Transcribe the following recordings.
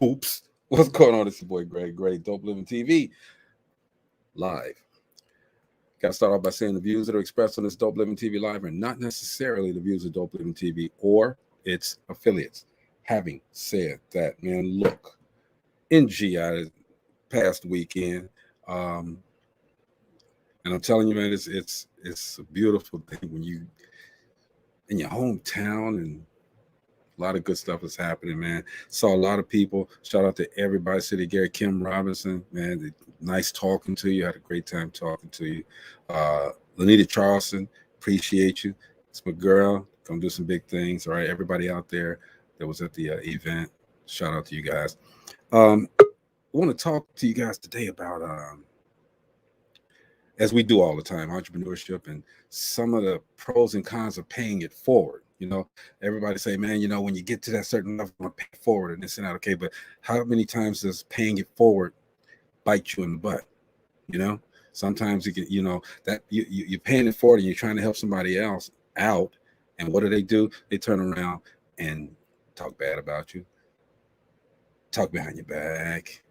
Oops. What's going on? It's your boy Greg Gray, Dope Living TV, live. Got to start off by saying the views that are expressed on this Dope Living TV live are not necessarily the views of Dope Living TV or its affiliates. Having said that, man, look, NGI past weekend, and I'm telling you, man, it's a beautiful thing when you in your hometown and a lot of good stuff is happening, man. Saw a lot of people. Shout out to everybody. City Gary, Kim Robinson, man. Nice talking to you. Had a great time talking to you. Lanita Charleston, appreciate you. It's my girl. Gonna do some big things. All right, everybody out there that was at the event. Shout out to you guys. I want to talk to you guys today about, as we do all the time, entrepreneurship and some of the pros and cons of paying it forward. You know, everybody say, man, you know, when you get to that certain level, I want to pay it forward and this and that. Okay, but how many times does paying it forward bite you in the butt? You know, sometimes you get, you know, that you're paying it forward and you're trying to help somebody else out. And what do? They turn around and talk bad about you, talk behind your back,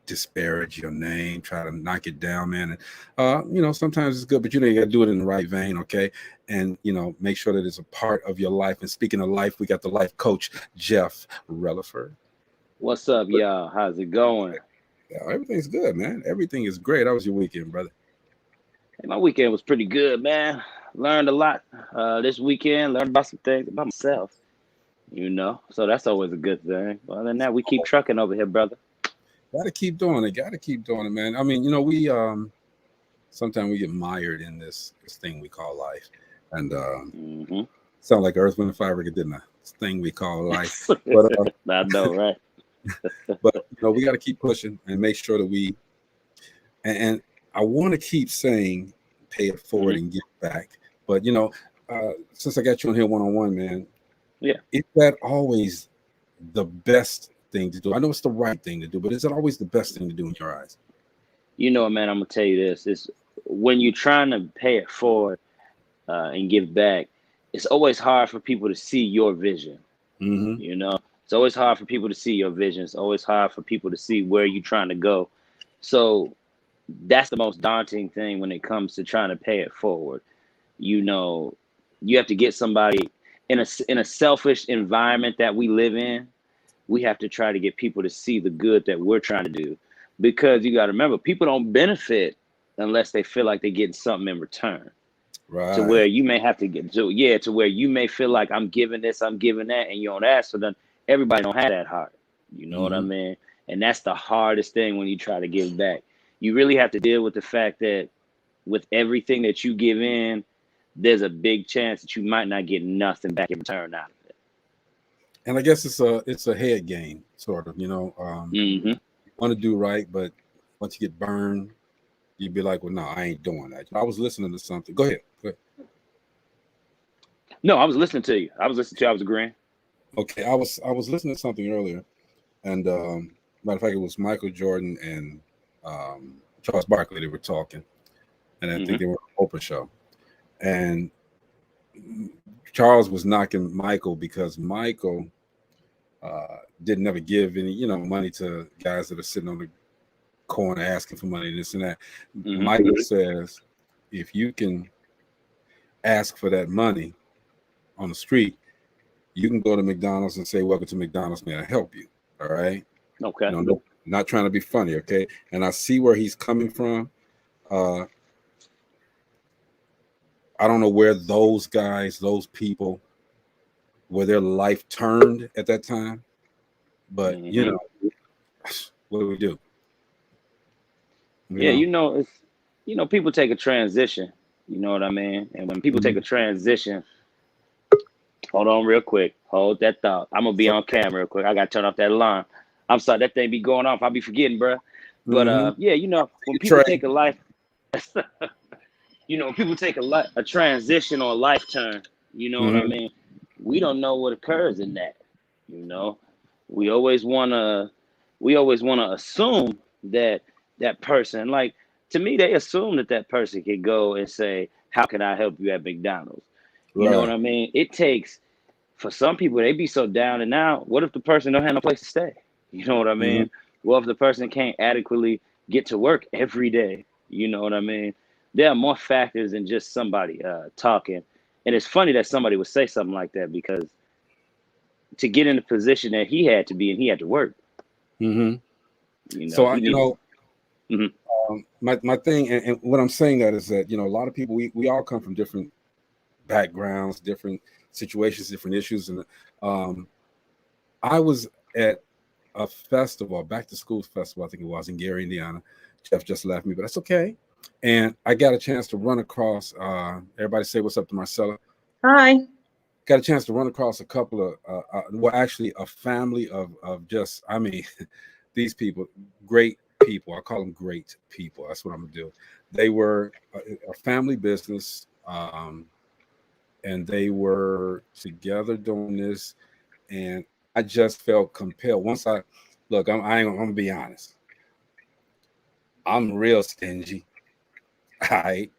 disparage your name, try to knock it down, man. And you know, sometimes it's good, but you know, you got to do it in the right vein, okay? And you know, make sure that it's a part of your life. And speaking of life, we got the life coach Jeff Relaford. What's up, y'all? How's it going? Yeah, everything's good, man. Everything is great. How was your weekend, brother? Hey, my weekend was pretty good, man. Learned a lot this weekend. Learned about some things about myself, you know. So that's always a good thing. Other than that, we keep trucking over here, brother. Got to keep doing it. Got to keep doing it, man. I mean, you know, we sometimes we get mired in this thing we call life, and sound like Earth, Wind, and Fire, didn't I? This thing we call life. But I know, right? But you know, we got to keep pushing and make sure that we. And I want to keep saying, pay it forward and give back. But you know, since I got you on here one-on-one, man, yeah, is that always the best thing to do? I know it's the right thing to do, but is it always the best thing to do in your eyes? You know, man, I'm gonna tell you this: is when you're trying to pay it forward and give back, it's always hard for people to see your vision. Mm-hmm. You know, it's always hard for people to see your vision. It's always hard for people to see where you're trying to go. So that's the most daunting thing when it comes to trying to pay it forward. You know, you have to get somebody in a selfish environment that we live in. We have to try to get people to see the good that we're trying to do, because you got to remember, people don't benefit unless they feel like they're getting something in return. Right. To where you may have to get to where you may feel like I'm giving this, I'm giving that, and you don't ask. So then everybody don't have that heart. You know what I mean? And that's the hardest thing when you try to give back. You really have to deal with the fact that with everything that you give in, there's a big chance that you might not get nothing back in return out of it. And I guess it's a head game, sort of. You know, you want to do right, but once you get burned, you'd be like, well, no, I ain't doing that. I was listening to something. Go ahead. No, I was listening to you. I was agreeing. Okay, I was listening to something earlier, and matter of fact, it was Michael Jordan and Charles Barkley. They were talking, and I think they were on an Oprah show, and Charles was knocking Michael because Michael didn't ever give any, you know, money to guys that are sitting on the corner asking for money, this and that. Michael says, if you can ask for that money on the street, you can go to McDonald's and say, welcome to McDonald's, may I help you? All right. Okay. You know, no, not trying to be funny, okay? And I see where he's coming from. I don't know where those guys, those people, where their life turned at that time. But you know, what do we do? You know, it's, you know, people take a transition. You know what I mean? And when people take a transition, hold on real quick. Hold that thought. I'm gonna be on camera real quick. I gotta turn off that alarm. I'm sorry, that thing be going off. I'll be forgetting, bro. But yeah, you know, when people take a life, you know, people take a transition or a life turn. You know what I mean? We don't know what occurs in that. You know, we always wanna assume that that person, like, to me, they assume that person can go and say, how can I help you at McDonald's? You know what I mean? It takes for some people, they be so down and out. What if the person don't have no place to stay? You know what I mean? Mhm. What if the person can't adequately get to work every day? You know what I mean? There are more factors than just somebody talking. And it's funny that somebody would say something like that because to get in the position that he had to be in, he had to work. Mhm. You know, So he needs. Mhm. my thing, and what I'm saying that is that, a lot of people, we all come from different backgrounds, different situations, different issues, and I was at a festival, back to school festival, I think it was in Gary, Indiana. Jeff just left me, but that's okay. And I got a chance to run across. Everybody say what's up to Marcella. Hi. Got a chance to run across a couple of, well, actually, a family of just, I mean, these people, great people. I call them great people. That's what I'm gonna do. They were a family business, and they were together doing this, and I just felt compelled. Once I look, I'm gonna be honest. I'm real stingy. I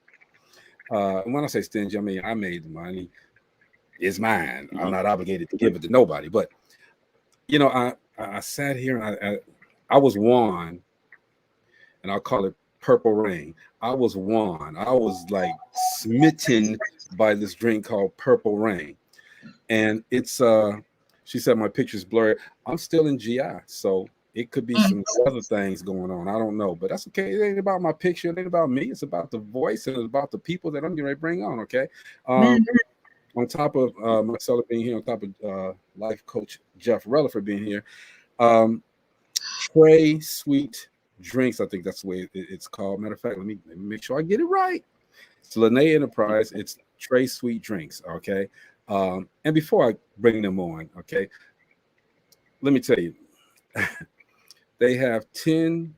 when I say stingy, I mean I made the money. It's mine. I'm not obligated to give it to nobody. But I sat here and I was won, and I'll call it purple rain. I was won. I was like smitten by this drink called Purple Rain. And it's she said my picture's blurry. I'm still in GI, so it could be some other things going on. I don't know, but that's okay. It ain't about my picture. It ain't about me. It's about the voice and it's about the people that I'm going to bring on. Okay. On top of Marcella being here, on top of life coach Jeff Rutherford being here, Trey Sweet Drinks. I think that's the way it's called. Matter of fact, let me make sure I get it right. It's Lene Enterprise. It's Trey Sweet Drinks. Okay. And before I bring them on, okay, let me tell you, they have 10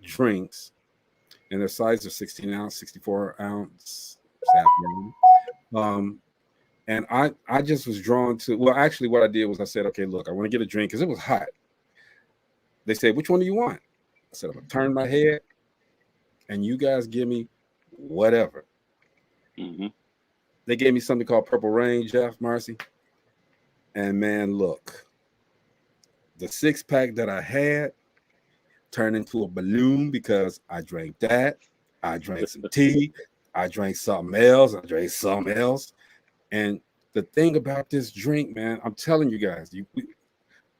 drinks, and their size are 16 ounce, 64 ounce. And I just was drawn to, well, actually what I did was I said, okay, look, I want to get a drink because it was hot. They said, which one do you want? I said, I'm going to turn my head and you guys give me whatever. Mm-hmm. They gave me something called Purple Rain, Jeff, Marcy. And man, look, the 6-pack that I had turned into a balloon because I drank that. I drank some tea. I drank something else. I drank something else. And the thing about this drink, man, I'm telling you guys,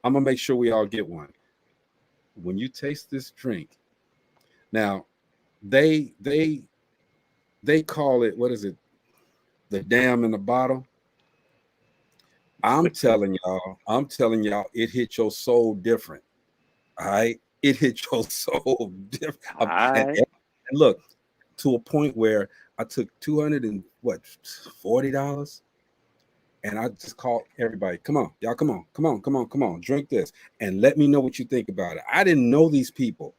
I'm going to make sure we all get one. When you taste this drink, now they call it, what is it? The dam in the bottle. I'm telling y'all, it hit your soul different. All right. It hit your soul different. And look, to a point where I took $240, and I just called everybody. Come on, y'all, come on, drink this and let me know what you think about it. I didn't know these people,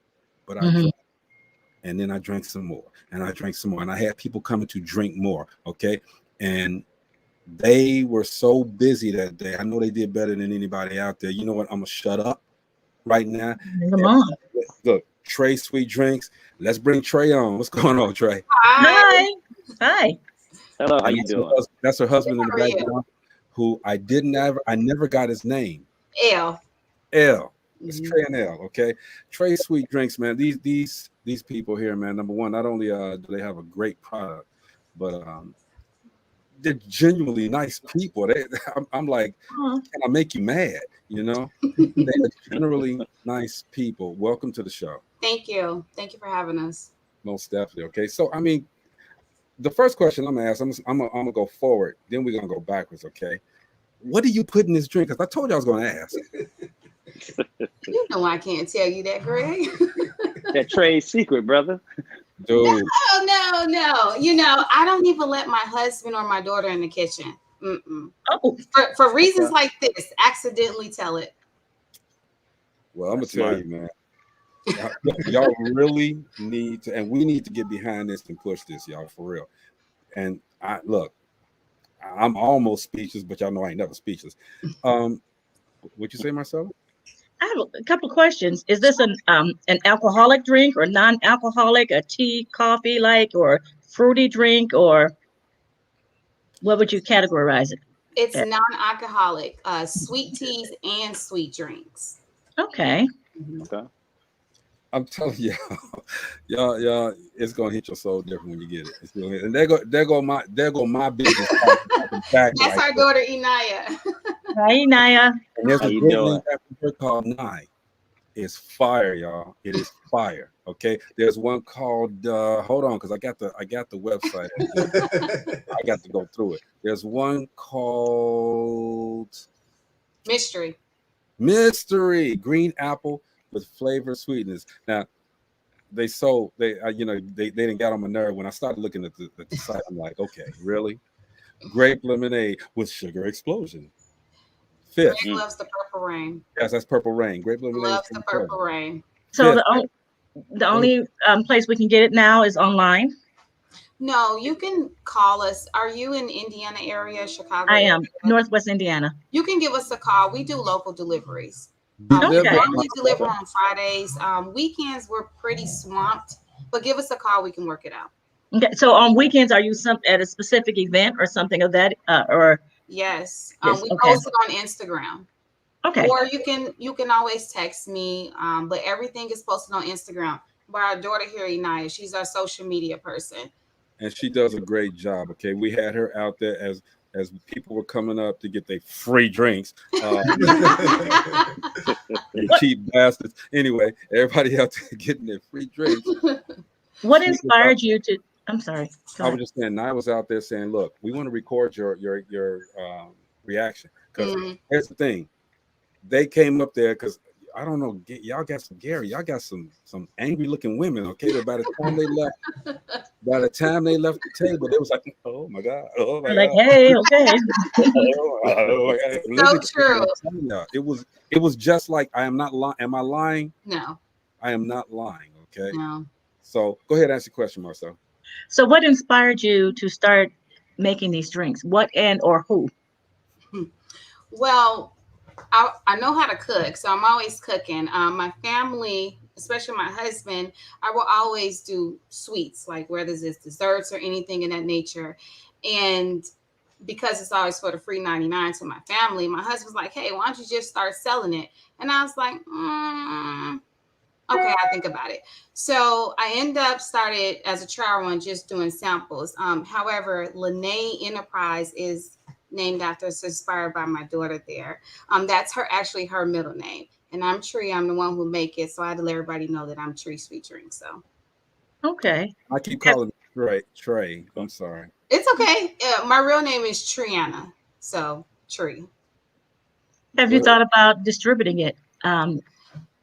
but I drank. And then I drank some more, and I drank some more, and I had people coming to drink more. Okay. And they were so busy that day. I know they did better than anybody out there. You know what? I'm gonna shut up right now. Come on. Look, Trey Sweet Drinks. Let's bring Trey on. What's going on, Trey? Hi. Hi. Hello. How you doing? That's her husband in the background, who I never got his name. L. It's Trey and L. Okay, Trey Sweet Drinks, man. These people here, man. Number one, not only do they have a great product, but they're genuinely nice people. I'm like, can I make you mad? You know, they're generally nice people. Welcome to the show. Thank you for having us. Most definitely. Okay, so I mean, the first question I'm gonna ask, I'm gonna go forward, then we're gonna go backwards. Okay, what do you put in this drink? Because I told you I was gonna ask. You know I can't tell you that, Greg. That trade secret, brother. Dude. No. You know, I don't even let my husband or my daughter in the kitchen. Oh. For reasons like this, accidentally tell it. Well, I'm gonna tell you, man. Y'all really need to, and we need to get behind this and push this, y'all, for real. And I'm almost speechless, but y'all know I ain't never speechless. What'd you say, Marcella? I have a couple of questions. Is this an alcoholic drink or non-alcoholic, a tea, coffee like, or fruity drink, or what would you categorize it? It's non-alcoholic, sweet teas and sweet drinks. Okay. Okay. I'm telling y'all, it's gonna hit your soul different when you get it. It's gonna hit. And there go my business back. That's our daughter Inaya. Hi, Naya. And there's How a you great doing? link after her called Nye. It's fire, y'all. It is fire. Okay. There's one called hold on, because I got the website. I got to go through it. There's one called Mystery Green Apple with flavor sweetness. Now they didn't get on my nerve when I started looking at the site. I'm like, okay, really? Grape lemonade with sugar explosion. Fifth. Greg loves the Purple Rain. Yes, that's Purple Rain. Grape lemonade. Loves the Purple Rain. So Fifth. the only place we can get it now is online. No, you can call us. Are you in Indiana area, Chicago? I am Northwest Indiana. You can give us a call. We do local deliveries. Okay. We normally deliver on Fridays. Weekends we're pretty swamped, but give us a call. We can work it out. Okay. So on weekends, are you at a specific event or something of that, or? Yes. Yes, We okay. post it on Instagram. Okay. Or you can always text me. But everything is posted on Instagram by our daughter here, Inaya. She's our social media person. And she does a great job. Okay. We had her out there as people were coming up to get their free drinks. You cheap bastards. Anyway, everybody out there getting their free drinks. What inspired you to? I'm sorry. I was just saying, I was out there saying, look, we want to record your reaction. Because here's the thing. They came up there because I don't know, y'all got some angry looking women, okay? But by the time they left the table, they was like, oh my God, oh my like, God. hey, okay. Oh my God. So true. It was just like, I am not lying. Am I lying? No. I am not lying, okay? No. So go ahead and ask your question, Marcel. So what inspired you to start making these drinks? What and or who? Well, I know how to cook, so I'm always cooking. My family, especially my husband, I will always do sweets, like whether it's desserts or anything in that nature. And because it's always for the free 99 to my family, my husband's like, hey, why don't you just start selling it? And I was like, okay, I'll think about it. So I end up started as a trial run, just doing samples. However, Lene Enterprise is named after, it's inspired by my daughter there. That's her middle name. And I'm Tree. I'm the one who make it. So I had to let everybody know that I'm Tree Sweet Drink. So okay. I keep calling it Trey. I'm sorry. It's okay. My real name is Triana. So Tree. Have you thought about distributing it?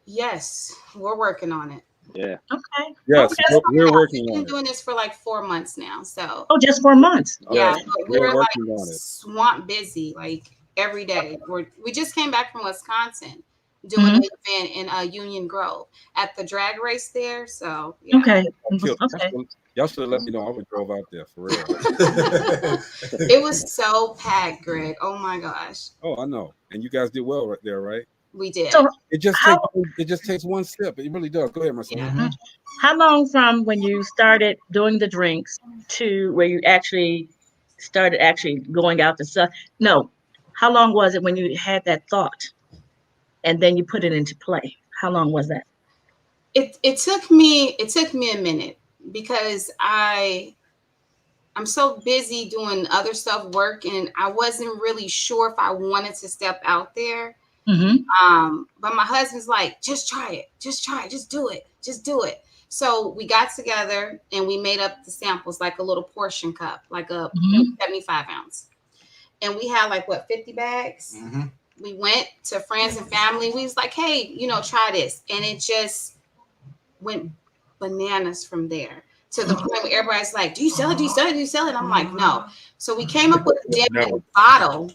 Yes, we're working on it. Yeah. Okay. Yes, Okay. we're working on We've been it. doing this for like 4 months now. So Just 4 months. yeah, Yes, but we're we're like working on it. swamp busy, like every day. We just came back from Wisconsin doing an event in Union Grove at the drag race there. So yeah. Okay. Okay. Y'all should have let me know. I would drove out there for real. It was so packed, Greg. Oh my gosh. Oh, I know. And you guys did well right there, right? We did. So It just takes one step. It really does. Go ahead, Marcel. Yeah. how long from when you started doing the drinks to where you actually started going out to sell? No. How long was it when you had that thought and then you put it into play? How long was that? It took me a minute because I'm so busy doing other stuff, work, and I wasn't really sure if I wanted to step out there. But my husband's like, just try it, just do it. So we got together and we made up the samples, like a little portion cup, like a 75 ounce. And we had like 50 bags. We went to friends and family. We was like, hey, try this. And it just went bananas from there to the point where everybody's like, do you sell it? Do you sell it? Do you sell it? I'm like, no. So we came up with a damn bottle,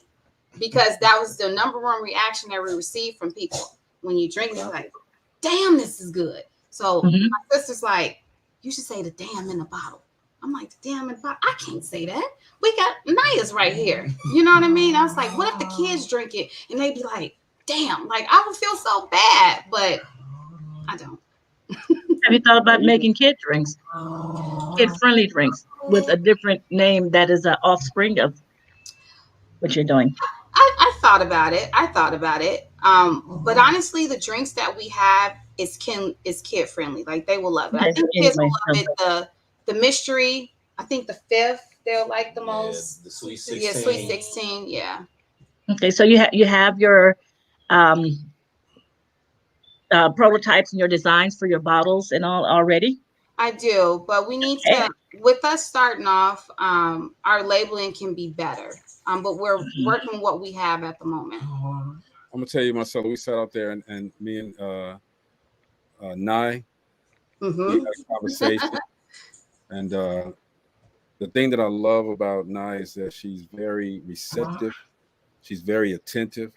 because that was the number one reaction that we received from people. When you drink it, it's like, damn, this is good. So my sister's like, you should say the damn in the bottle. I'm like, the damn in the bottle? I can't say that. We got Naya's right here. You know what I mean? I was like, what if the kids drink it and they'd be like, damn, like I would feel so bad, but I don't. Have you thought about making kid drinks, kid-friendly drinks with a different name that is an offspring of what you're doing? I thought about it. But honestly, the drinks that we have is kid friendly. Like they will love it. I Okay, think kids will anyway, love it. The mystery, I think the fifth they'll like the most. The Sweet 16. Yeah, Sweet 16. Yeah. Okay, so you have your um, prototypes and your designs for your bottles and all already. I do, but we need Okay. to. With us starting off, our labeling can be better. But we're working what we have at the moment. I'm gonna tell you, Marcelo, we sat out there and me and Nye, we had a conversation, and the thing that I love about Nye is that she's very receptive, she's very attentive,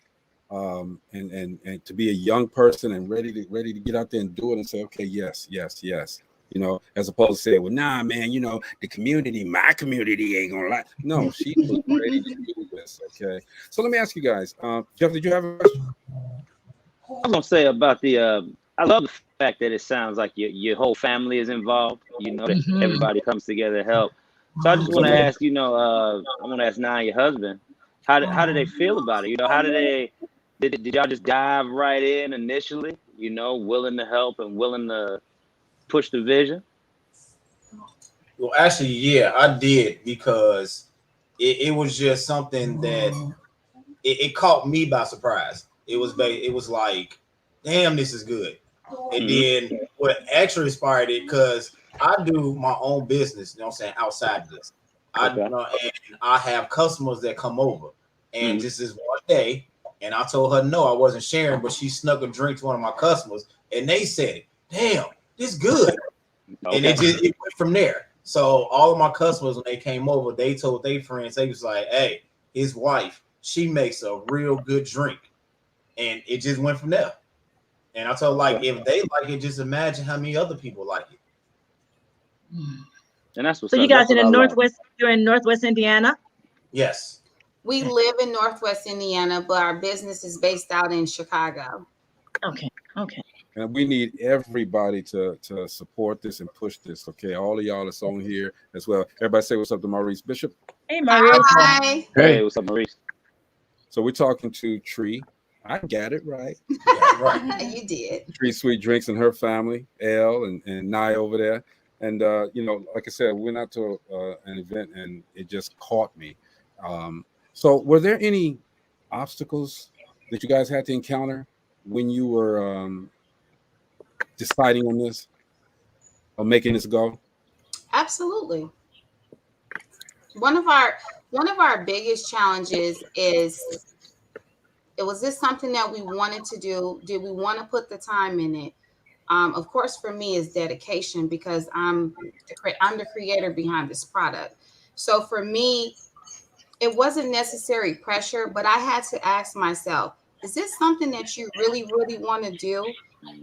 and to be a young person and ready to get out there and do it and say, okay, yes, you know, as opposed to say, well, nah, man, you know, my community ain't gonna lie. No, she was ready to do this. Okay, so let me ask you guys, Jeff, did you have a question? I was gonna say about the I love the fact that it sounds like your whole family is involved. You know, that everybody comes together to help. So I just want to ask, you know, I want to ask Naya, your husband, how do they feel about it? You know, how did y'all just dive right in initially? You know, willing to help and willing to push the vision? Well, actually, yeah, I did, because it was just something that it caught me by surprise. It was like, damn, this is good. And then what actually inspired it, because I do my own business, you know what I'm saying, outside of this. And I have customers that come over. And just this one day, and I told her no, I wasn't sharing, but she snuck a drink to one of my customers, and they said it. Damn, this good. And it went from there. So all of my customers, when they came over, they told their friends, they was like, hey, his wife, she makes a real good drink. And it just went from there. And I told, like, if they like it, just imagine how many other people like it. And that's what's So up. you guys That's in the what I like. Northwest, you're in Northwest Indiana? Yes. We live in Northwest Indiana, but our business is based out in Chicago. Okay. And we need everybody to support this and push this. Okay, all of y'all that's on here as well. Everybody say what's up to Maurice Bishop. Hey, Maurice. Hi. Hey, what's up, Maurice? So we're talking to Tree. I got it right. Yeah, right. You did. Tree Sweet Drinks and her family, Elle and Nye over there. And you know, like I said, we went out to an event and it just caught me. So were there any obstacles that you guys had to encounter when you were deciding on this or making this go? Absolutely. One of our biggest challenges is, was this something that we wanted to do? Did we want to put the time in it? Of course, for me, is dedication, because I'm the creator behind this product. So for me, it wasn't necessary pressure, but I had to ask myself, is this something that you really, really want to do?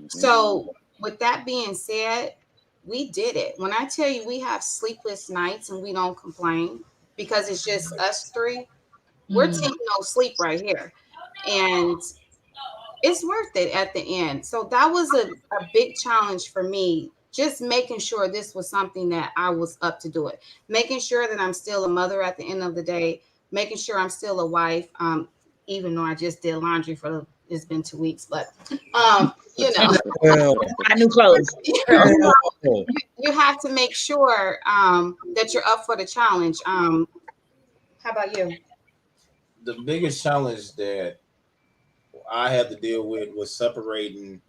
So with that being said, we did it. When I tell you we have sleepless nights and we don't complain because it's just us three, we're team no sleep right here. And it's worth it at the end. So that was a big challenge for me, just making sure this was something that I was up to do it, making sure that I'm still a mother at the end of the day, making sure I'm still a wife, even though I just did laundry it's been 2 weeks, but you know, New clothes. you have to make sure that you're up for the challenge. How about you? The biggest challenge that I had to deal with was separating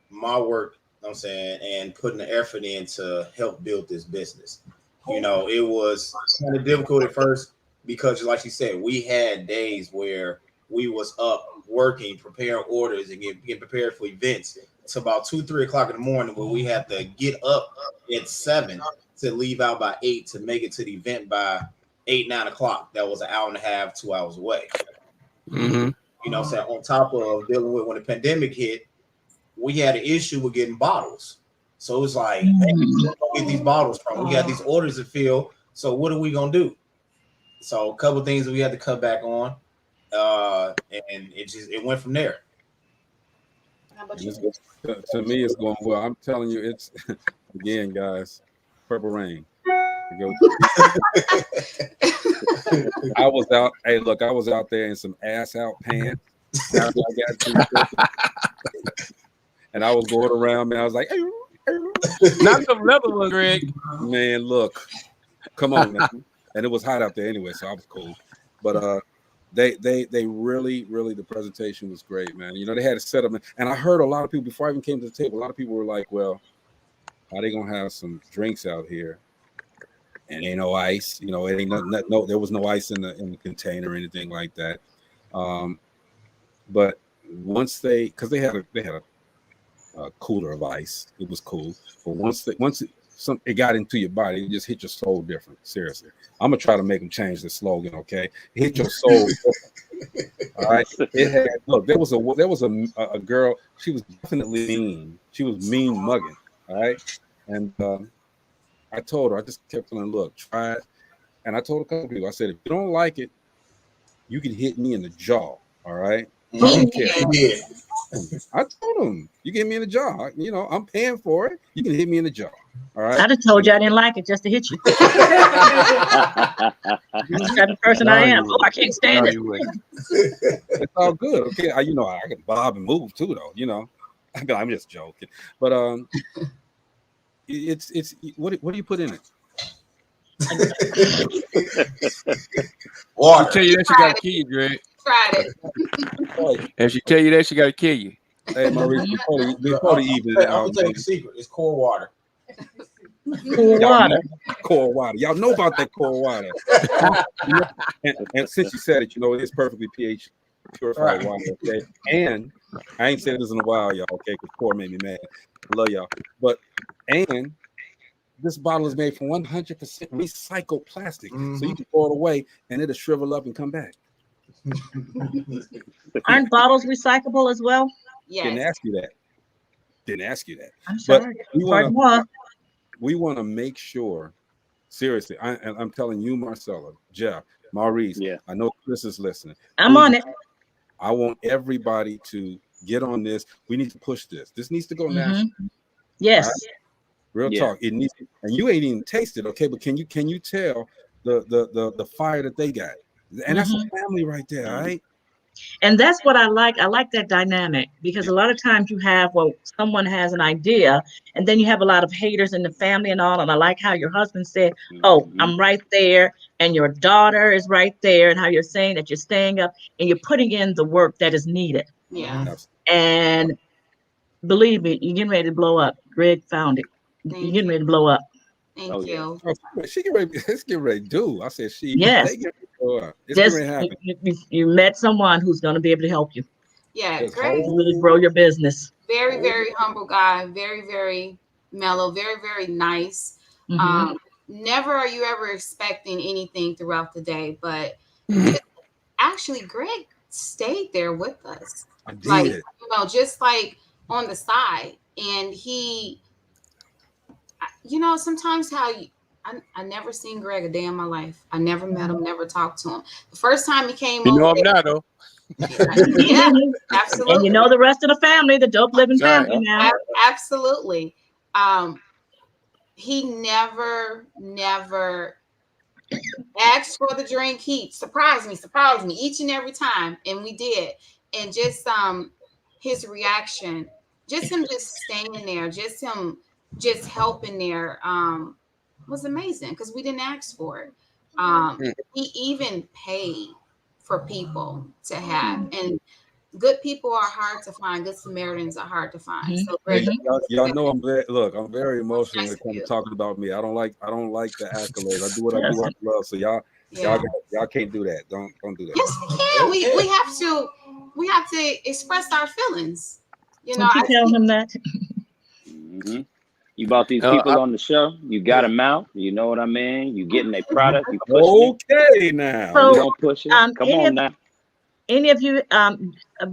my work, you know what I'm saying, and putting the effort in to help build this business. You know, it was kind of difficult at first because, like you said, we had days where we was up working, preparing orders and getting prepared for events. It's about 2-3 o'clock in the morning where we had to get up at 7 to leave out by 8 to make it to the event by 8-9 o'clock. That was an hour and a half, 2 hours away. You know what I'm saying? On top of dealing with when the pandemic hit, we had an issue with getting bottles. So it was like, man, where do we get these bottles from? We got these orders to fill. So what are we gonna do? So a couple of things that we had to cut back on. And it went from there. How about you? To me, it's going well. I'm telling you, it's again, guys, Purple Rain. I was out. Hey, look, I was out there in some ass out pants. After I got to and I was going around, man. I was like, not the leather one, Greg. Man, look, come on, man. And it was hot out there anyway, so I was cool. But they really, the presentation was great, man. You know, they had a setup, and I heard a lot of people before I even came to the table. A lot of people were like, "Well, are they gonna have some drinks out here?" And ain't no ice, you know. It ain't no. There was no ice in the container or anything like that. But once because they had a cooler of ice, it was cool. But once it got into your body, it just hit your soul different. Seriously, I'm gonna try to make them change the slogan. Okay, hit your soul. All right. Look, there was a girl. She was definitely mean. She was mean mugging. All right, and I told her, I just kept telling her, look, try it. And I told a couple people, I said, if you don't like it, you can hit me in the jaw. All right. I don't care. I told him, you get me in the jaw. You know, I'm paying for it. You can hit me in the jaw. All right. I'd have told you I didn't like it just to hit you. You're the type of person I am. Oh, I can't stand it. It's all good. Okay. I can bob and move too, though. You know, I'm just joking. But it's what do you put in it? Water. She tell you that, she gotta kill you, Greg. Tried it. If she tell you that, she gotta kill you. Hey, Maurice, before the evening, I'm gonna tell you the secret. It's cold water. Core water. Y'all know about that core water. and since you said it, you know it is perfectly pH purified water. Okay, and I ain't said this in a while, y'all. Okay, because core made me mad. I love y'all, but and this bottle is made from 100% recycled plastic, so you can throw it away and it'll shrivel up and come back. Aren't bottles recyclable as well? Yes. Didn't ask you that. I'm sorry. But we want to make sure. Seriously, I'm telling you, Marcella, Jeff, Maurice. Yeah. I know Chris is listening. I'm on it. I want everybody to get on this. We need to push this. This needs to go national. Yes. Right? Real talk. It needs, and you ain't even tasted, okay? But can you tell the fire that they got? And that's a family right there, all right? And that's what I like. I like that dynamic because a lot of times you have, someone has an idea and then you have a lot of haters in the family and all. And I like how your husband said, oh, I'm right there. And your daughter is right there. And how you're saying that you're staying up and you're putting in the work that is needed. Yeah. And believe me, you're getting ready to blow up. Greg found it. You're getting ready to blow up. Thank you. She get ready. Let's get ready to do. I said she. Yes. They get ready to blow up. It's getting ready to happen. You met someone who's going to be able to help you. Yeah, Greg. Really grow your business. Very, very humble guy. Very, very mellow. Very, very nice. Never are you ever expecting anything throughout the day, but actually, Greg stayed there with us. I did. Like, just like on the side, and he. Sometimes I never seen Greg a day in my life. I never met him, never talked to him. The first time he came over. I'm not, though. Yeah, absolutely. And you know the rest of the family, the Dope Living family now. Absolutely. He never asked for the drink. He surprised me each and every time. And we did. And just his reaction, just him just staying there, just him just helping there was amazing because we didn't ask for it. He even paid for people to have, and good people are hard to find. Good Samaritans are hard to find. So y'all know I'm very emotional when it comes to talking about me. I don't like the accolades. I do what I do out of love. So y'all can't do that. Don't do that. Yes, we can. We have to express our feelings. Don't you tell him that. You brought these people on the show. You got them out. You know what I mean? You getting their product. You pushing it. Now. So, you don't push it. Come on now. Any of you, of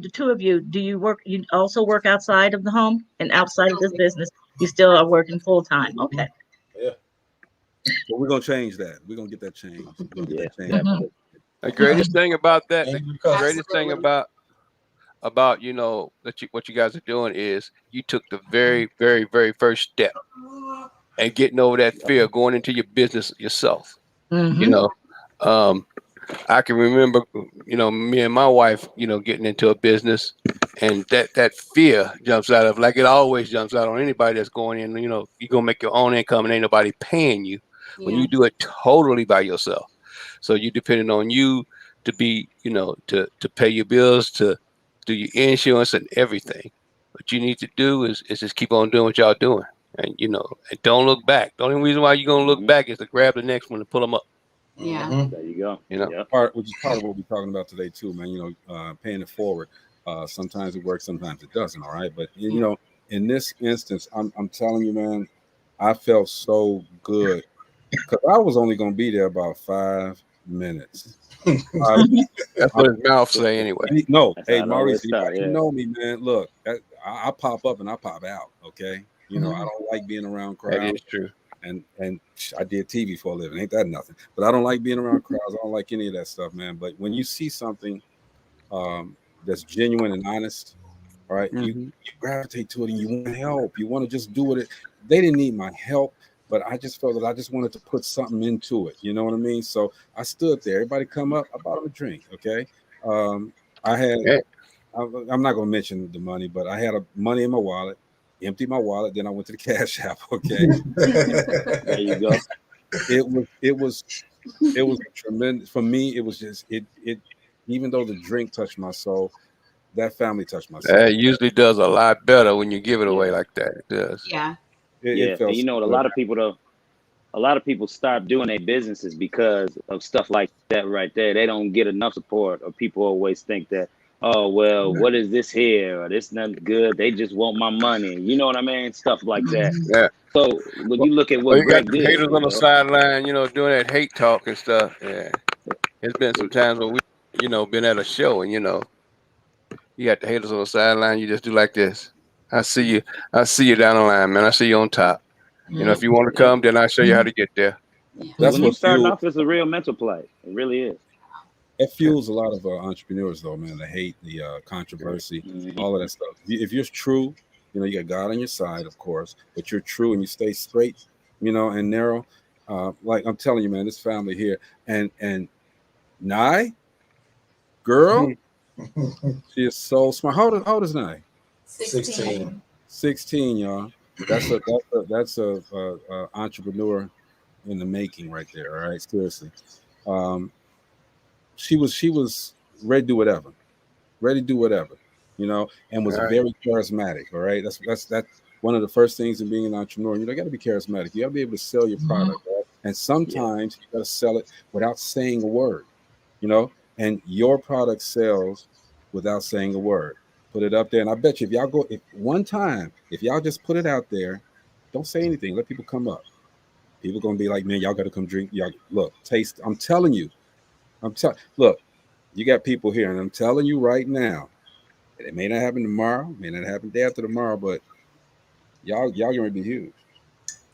the two of you, do you work? You also work outside of the home and outside of this business? You still are working full time. Okay. Yeah. Well, we're gonna change that. We're gonna get that changed. The greatest thing about that, what you guys are doing is you took the very, very, very first step. and getting over that fear, going into your business yourself. Mhm. You know, I can remember, me and my wife, getting into a business, and that fear jumps out of, like it always jumps out on anybody that's going in. You're gonna make your own income and ain't nobody paying you when Yeah. you do it totally by yourself. So you depending on you to be, to pay your bills, to do your insurance and everything. What you need to do is just keep on doing what y'all doing, and and don't look back. The only reason why you're gonna look back is to grab the next one and pull them up. Yeah. There you go. Yep. Which is part of what we're talking about today too, man. Paying it forward. Sometimes it works, sometimes it doesn't. All right, but in this instance, I'm telling you, man, I felt so good because I was only going to be there about 5 minutes. That's what his mouth say anyway. No, That's hey how it Maurice, always you start, yeah. know me, man. Look, I pop up and I pop out. Okay, I don't like being around crowds. That is true. And I did TV for a living. Ain't that nothing? But I don't like being around crowds. I don't like any of that stuff, man. But when you see something that's genuine and honest, all right, you gravitate to it and you want to help. You want to just do it. They didn't need my help, but I just felt that I just wanted to put something into it. You know what I mean? So I stood there. Everybody come up. I bought them a drink. Okay. I had. I'm not going to mention the money, but I had money in my wallet. Emptied my wallet. Then I went to the cash app. Okay. There you go. It was a tremendous, for me. It was just it even though the drink touched my soul, that family touched my soul. That usually does a lot better when you give it away like that. It does. Yeah. It felt and you know what? so A lot of people though. A lot of people stop doing their businesses because of stuff like that right there. They don't get enough support, or people always think that, oh, well, what is this here? Or this not good. They just want my money. You know what I mean? Stuff like that. Yeah. So when you look at Well, what you got Greg the did, haters on the sideline, doing that hate talk and stuff. Yeah. There's been some times when we, been at a show and, you got the haters on the sideline. You just do like this. I see you down the line, man. I see you on top. If you want to come, then I'll show you how to get there. That's when what you're starting fueled. off, it's a real mental play. It really is. It fuels a lot of entrepreneurs, though, man. The hate, the controversy, all of that stuff. If you're true, you got God on your side, of course, but you're true and you stay straight, and narrow. Like I'm telling you, man, this family here, and Nye, girl, she is so smart. How old is Nye? 16. 16, y'all. That's a entrepreneur in the making right there. All right, seriously. She was ready to do whatever, and was very charismatic. All right, that's one of the first things in being an entrepreneur. You got to be charismatic. You got to be able to sell your product, right? And sometimes you got to sell it without saying a word. And your product sells without saying a word. Put it up there, and I bet you if y'all just put it out there, don't say anything. Let people come up. People gonna be like, man, y'all got to come drink. Y'all look, taste. I'm telling you. Look, you got people here, and I'm telling you right now, it may not happen tomorrow, may not happen day after tomorrow, but y'all gonna be huge.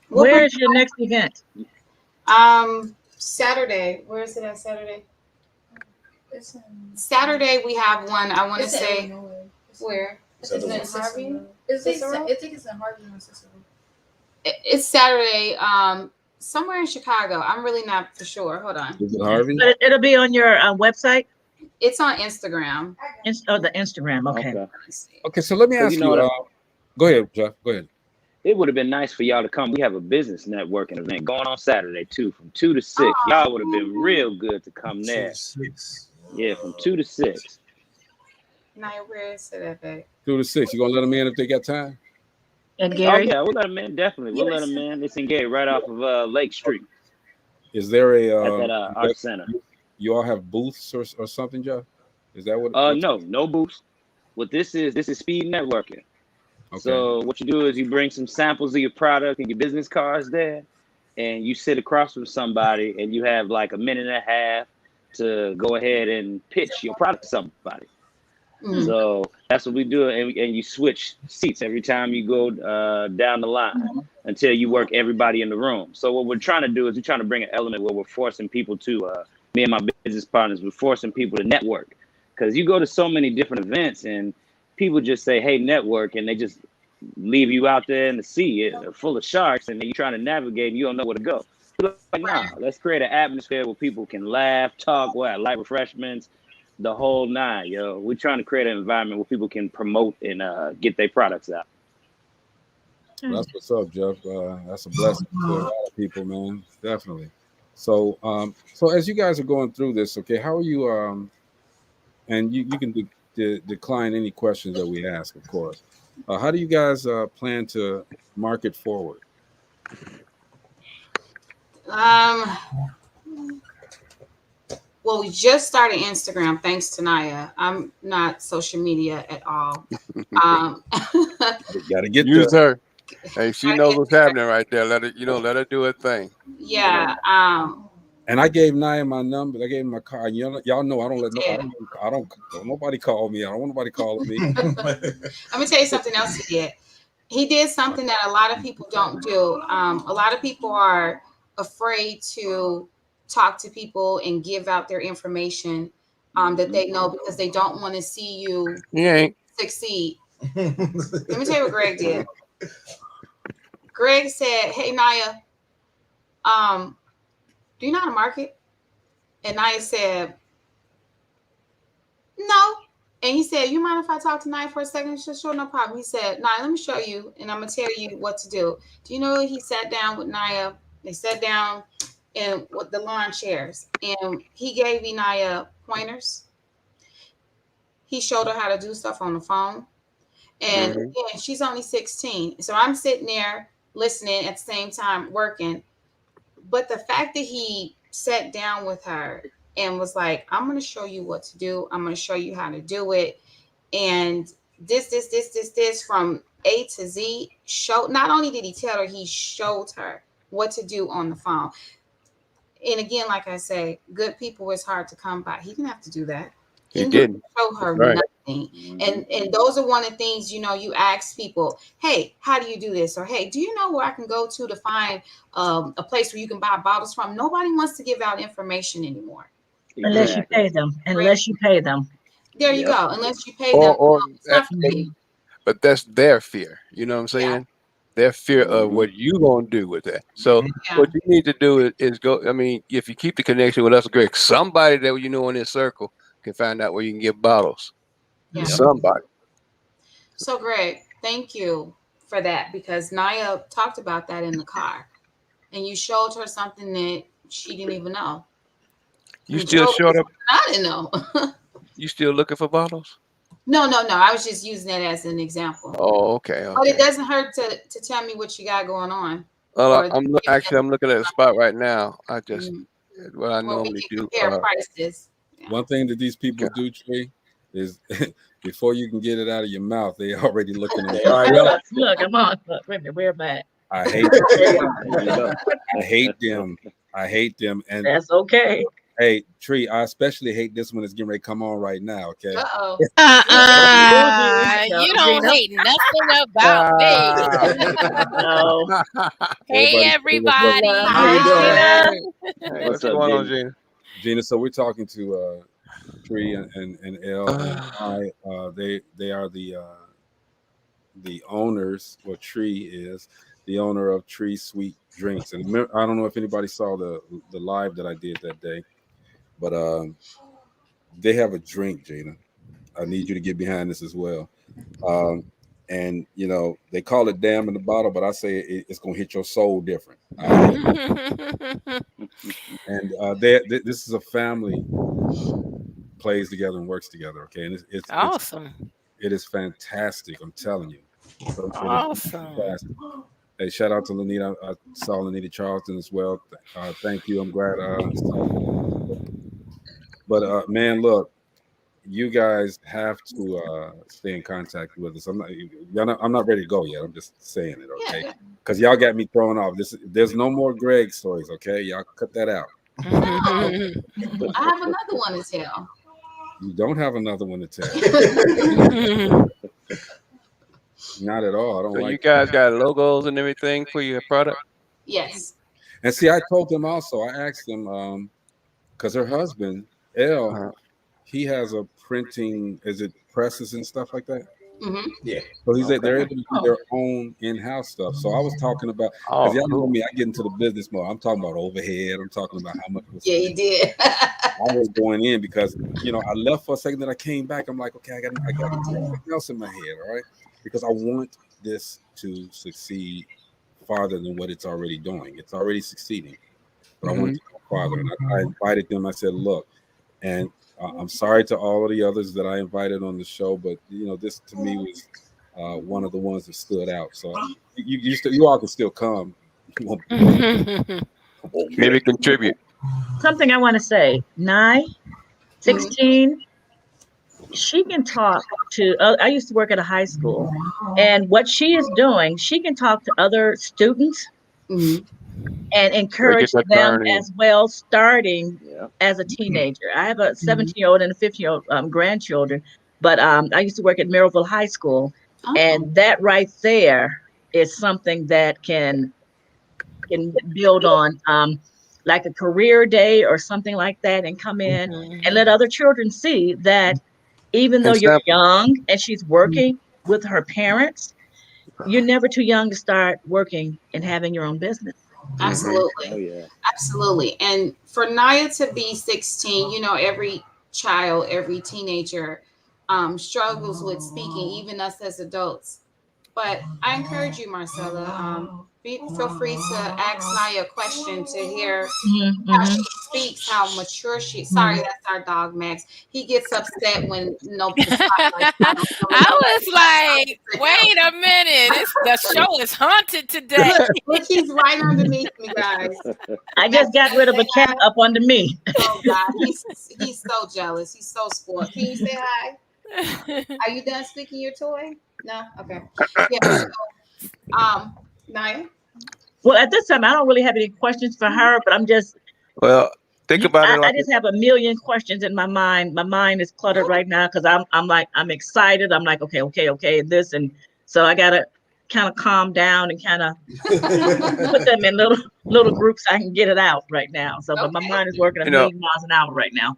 Where is your next event? Saturday. Where is it at Saturday? Saturday we have one. I want to say where. It's in Harvey. I think it's in Harvey or Cicero. It's Saturday. Somewhere in Chicago. I'm really not for sure. Hold on. Is it Harvey? But it'll be on your website. It's on Instagram. The Instagram. Okay. Okay. So let me ask you. Go ahead, Jeff. Go ahead. It would have been nice for y'all to come. We have a business networking event going on Saturday too, from 2 to 6. Y'all would have been real good to come there. Yeah, from 2 to 6. Naya, where is it at? 2 to 6. You gonna let them in if they got time? And Gary? Oh yeah, we'll let them in. Definitely, we'll let them in. It's in Gary, right off of Lake Street. Is there at that art center? You all have booths or something, Jeff? Is that what? No booths. What this is speed networking. Okay. So what you do is you bring some samples of your product and your business cards there, and you sit across from somebody, and you have like a minute and a half to go ahead and pitch your product to somebody. So that's what we do, and you switch seats every time you go down the line until you work everybody in the room. So what we're trying to do is we're trying to bring an element where we're forcing people to, me and my business partners, we're forcing people to network. Because you go to so many different events and people just say, hey, network, and they just leave you out there in the sea full of sharks, and then you're trying to navigate and you don't know where to go. Like, nah, let's create an atmosphere where people can laugh, talk, light refreshments, the whole nine, yo. We're trying to create an environment where people can promote and get their products out. That's what's up, Jeff. That's a blessing to a lot of people, man. Definitely. So, so as you guys are going through this, okay, how are you? And you can decline any questions that we ask, of course. How do you guys plan to market forward? Well, we just started Instagram thanks to Naya. I'm not social media at all. You got to get Use there. her. Hey, she knows what's happening right there. Let her, let her do her thing. Yeah. And I gave Naya my number. I gave him my card. Y'all know I don't let don't nobody call me. I don't want nobody calling me. Let me tell you something else he did. He did something that a lot of people don't do. A lot of people are afraid to talk to people and give out their information that they know because they don't want to see you succeed. Let me tell you what Greg did. Greg said, "Hey Naya, do you know how to market?" And Naya said, "No." And he said, "You mind if I talk to Naya for a second?" She said, "Sure, no problem." He said, "Naya, let me show you, and I'm gonna tell you what to do." Do you know he sat down with Naya? They sat down in with the lawn chairs, and he gave Naya pointers. He showed her how to do stuff on the phone. And again, she's only 16. So I'm sitting there listening at the same time working. But the fact that he sat down with her and was like, "I'm going to show you what to do. I'm going to show you how to do it. And this from A to Z." Not only did he tell her, he showed her what to do on the phone. And again, like I say, good people is hard to come by. He didn't have to do that. He didn't show her nothing. And those are one of the things, you ask people, "Hey, how do you do this?" Or, "Hey, do you know where I can go to find a place where you can buy bottles from?" Nobody wants to give out information anymore. Unless you pay them. Unless you pay them. There you go. Unless you pay them. But that's their fear. You know what I'm saying? Yeah. Their fear of what you gonna do with that. So what you need to do is go. I mean, if you keep the connection with us, Greg, somebody that in this circle can find out where you can get bottles. Yeah. Somebody. So Greg, thank you for that, because Naya talked about that in the car, and you showed her something that she didn't even know. You still showed up? I didn't know. You still looking for bottles? No. I was just using that as an example. Oh, okay. But it doesn't hurt to tell me what you got going on. Well, I'm looking at a spot right now. I just what I normally do. Compare prices. Yeah. One thing that these people do, Trey, is before you can get it out of your mouth, they already looking at it. Look, I'm on. Look, wait a minute, we're back. I hate them. And that's okay. Hey, Tree, I especially hate this one. It's getting ready to come on right now. Okay. You don't hate nothing about me. No. Hey, everybody. What's going on, Gina? Gina, so we're talking to Tree and Elle. And they are the owners. Well, Tree is the owner of Tree Sweet Drinks. And I don't know if anybody saw the live that I did that day. But they have a drink, Gina. I need you to get behind this as well. And they call it "damn" in the bottle, but I say it's gonna hit your soul different. And this is a family plays together and works together. Okay, and it's awesome. It is fantastic. I'm telling you. Awesome. Hey, shout out to Lanita. I saw Lanita Charleston as well. Thank you. I'm glad. But man, look, you guys have to stay in contact with us. I'm not ready to go yet. I'm just saying it, okay? Because y'all got me thrown off. There's no more Greg stories, okay? Y'all cut that out. I have another one to tell. You don't have another one to tell. Not at all. I don't. So you guys got logos and everything for your product? Yes. And see, I told them also. I asked them because her husband, Elle, he has a printing. Is it presses and stuff like that? Yeah. So he's Okay. they're able to do their own in-house stuff. So I was talking about, Oh, because y'all know cool. me, I get into the business mode. I'm talking about overhead. I'm talking about how much was Yeah, you did. I was going in because I left for a second, then I came back. I'm like, okay, I got something else in my head, all right, because I want this to succeed farther than what it's already doing. It's already succeeding, but I want it to go farther. And I invited them. I said, look, and I'm sorry to all of the others that I invited on the show, but this to me was one of the ones that stood out. So you all can still come. Maybe contribute. Something I want to say. 16, she can talk to. I used to work at a high school, and what she is doing, she can talk to other students and They encourage get that them turn in. as well, starting Yeah. as a teenager. I have a 17-year-old and a 15-year-old grandchildren, but I used to work at Maryville High School, and that right there is something that can build on, like a career day or something like that, and come in and let other children see that even though you're Example. young and she's working with her parents, you're never too young to start working and having your own business. Absolutely. Oh yeah. Absolutely. And for Naya to be 16, every child, every teenager struggles with speaking, even us as adults. But I encourage you, Marcella, feel free to ask Naya a question to hear how she speaks, how mature she. Sorry, that's our dog Max. He gets upset when the spotlight's not on him. I was like, wait a minute, the show is haunted today. Look, he's right underneath me, guys. I just got rid of a cat up under me. Oh God, he's so jealous. He's so spoiled. Can you say hi? Are you done speaking your toy? No? Okay. Yeah. So, Naya? Well, at this time, I don't really have any questions for her, but I'm just, Well, think about it I like just have a million questions in my mind. My mind is cluttered right now because I'm excited. I'm like, okay, this, and so I gotta kind of calm down and kind of put them in little groups so I can get it out right now. So, but my mind is working a million miles an hour right now.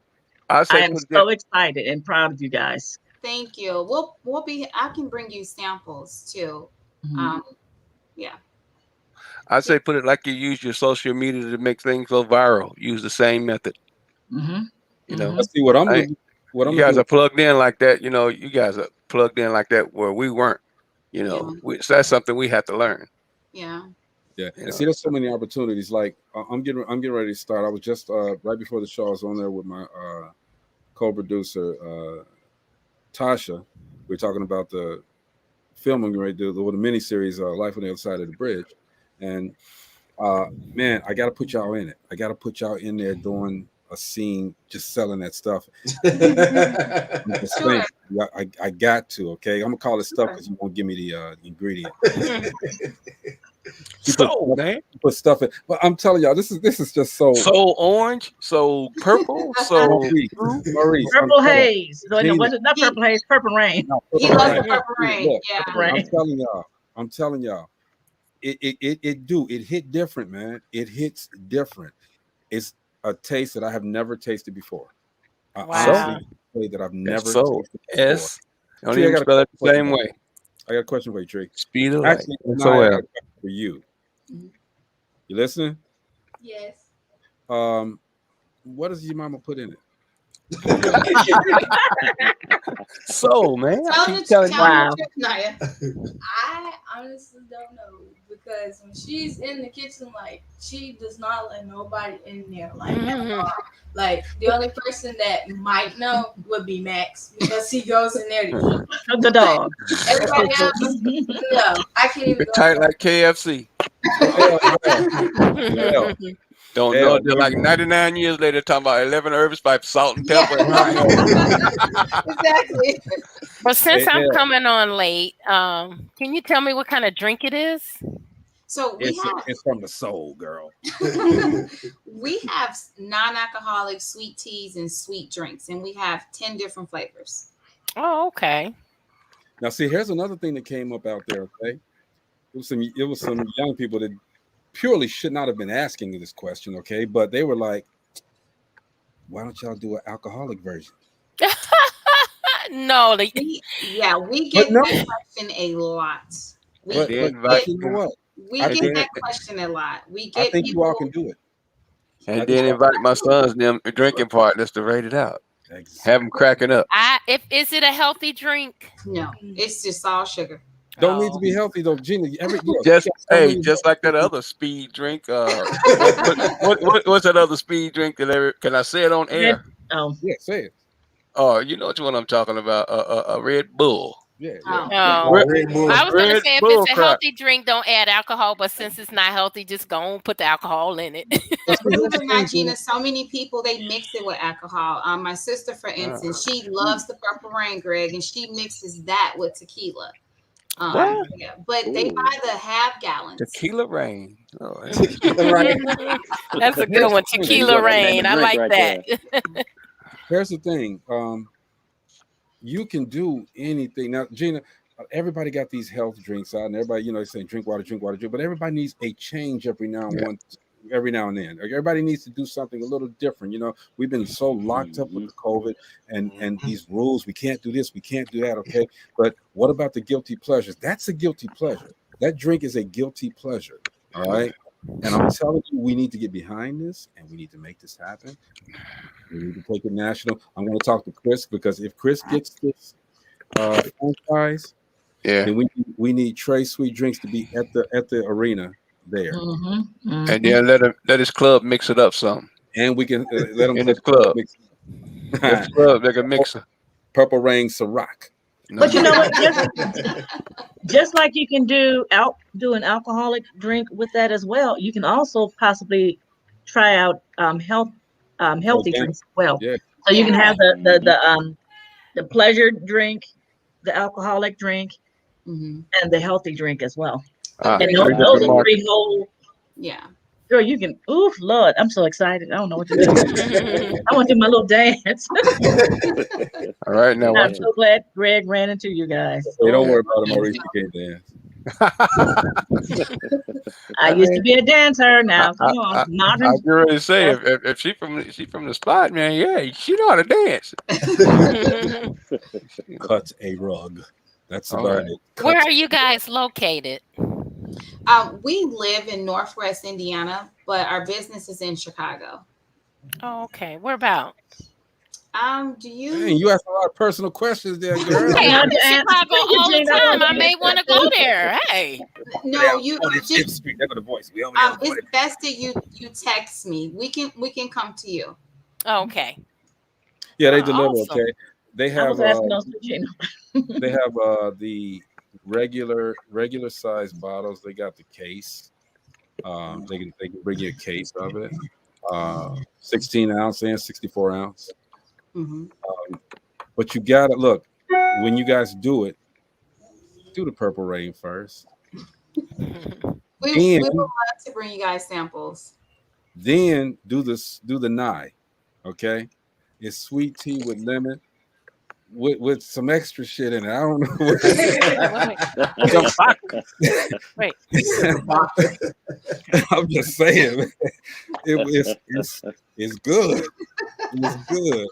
I say I am so excited and proud of you guys. Thank you. We'll be. I can bring you samples too. Yeah. I say put it like you use your social media to make things go viral. Use the same method. Let's see what I'm gonna do. You guys are plugged in like that. You guys are plugged in like that where we weren't. So that's something we have to learn. Yeah. Yeah, and see, there's so many opportunities. Like I'm getting ready to start. I was just right before the show. I was on there with my co-producer Tasha. We're talking about the film I'm going to do, the miniseries "Life on the Other Side of the Bridge," and man, I got to put y'all in it. I got to put y'all in there doing a scene, just selling that stuff. I'm just saying, I got to. Okay, I'm gonna call it stuff because you won't give me the ingredient. Man, put stuff in. But I'm telling y'all, this is just so orange, so purple, so Maurice, purple haze. So no, what's it? Not purple haze, purple rain. No, he loves the purple rain. Look, Yeah, purple rain. I'm telling y'all, it hit different, man. It hits different. It's a taste that I have never tasted before. Wow. Honestly, say that I've never tasted before. Don't even spell it the same way. I got a question for you, Tree. Speed of Actually, light. I got a question for you. You listening? Yes. What does your mama put in it? So, man, wow. Naya. I honestly don't know because when she's in the kitchen, like she does not let nobody in there. Like the only person that might know would be Max because he goes in there to eat. The dog. Everybody else, no, I can't even go. Tight like KFC. Don't know until like 99 years later talking about 11 herbs, spice, salt, and pepper. Exactly. But since I'm coming on late, can you tell me what kind of drink it is? So it's from the soul, girl. We have non-alcoholic sweet teas and sweet drinks, and we have 10 different flavors. Oh, okay. Now, see, here's another thing that came up out there. Okay, it was some young people that purely should not have been asking this question. Okay, but they were like, "Why don't y'all do an alcoholic version?" No, We But get no. that question a lot. We But Then get, you know what? we I get think that question a lot. We I get think you all people. can do it. and then invite my sons and them drinking partners to rate it out. Have them cracking up. Is it a healthy drink? No, it's just all sugar. Don't need to be healthy though, Gina. Just like that other speed drink. What's that other speed drink that can I say it on air? Oh, Yeah, say it. Oh, you know what I'm talking about? A Red Bull. Yeah. I was gonna say if Bull it's a crap. healthy drink, don't add alcohol. But since it's not healthy, just go and put the alcohol in it. Believe it or not, Gina, so many people they mix it with alcohol. My sister, for instance, she loves the Purple Rain, Greg, and she mixes that with tequila. What? Yeah, but they buy the half gallons. Tequila Rain. Oh, That's a good one. Tequila Rain. I like that. Here's the thing. You can do anything. Now, Gina, everybody got these health drinks out, and everybody, they say drink water, but everybody needs a change every now and then. Everybody needs to do something a little different. We've been so locked up with the COVID and these rules. We can't do this, we can't do that. Okay, but what about the guilty pleasures? That's a guilty pleasure. That drink is a guilty pleasure. All right. And I'm telling you, we need to get behind this, and we need to make this happen. We need to take it national. I'm going to talk to Chris, because if Chris gets this franchise, then we need Trey Sweet Drinks to be at the arena there, and then let his club mix it up some, and we can let them in his club. His club like a mixer. Purple Rain Ciroc. But you know what? Just like you can do an alcoholic drink with that as well, you can also possibly try out healthy drinks as well. Yeah. So you can have the pleasure drink, the alcoholic drink, and the healthy drink as well. And those are 3 whole. Yeah. Girl, you can. Oof, Lord, I'm so excited. I don't know what to do. I want to do my little dance. All right, now I'm so glad Greg ran into you guys. Hey, don't worry about it, Maurice. You can't dance. I used to be a dancer. Now, come on, I was ready to say if she from the spot, man, yeah, she know how to dance. Cut a rug. That's about it. Where are you guys located? We live in Northwest Indiana, but our business is in Chicago. Oh, okay. Where about? Do you? Dang, you asked a lot of personal questions there, girl. Hey, I'm in Chicago all the time. I may want to go there. Hey. No, you just. The voice. It's best that you text me. We can come to you. Okay. Yeah, they deliver. Awesome. Okay, they have. They have the regular size bottles. They got the case. They can bring you a case of it. 16 ounce and 64 ounce. But you gotta look when you guys do it. Do the Purple Rain first. We would love to bring you guys samples. Then do the nye. Okay, it's sweet tea with lemon. With some extra shit in it. I don't know. Wait. I'm just saying. It's good. It's good.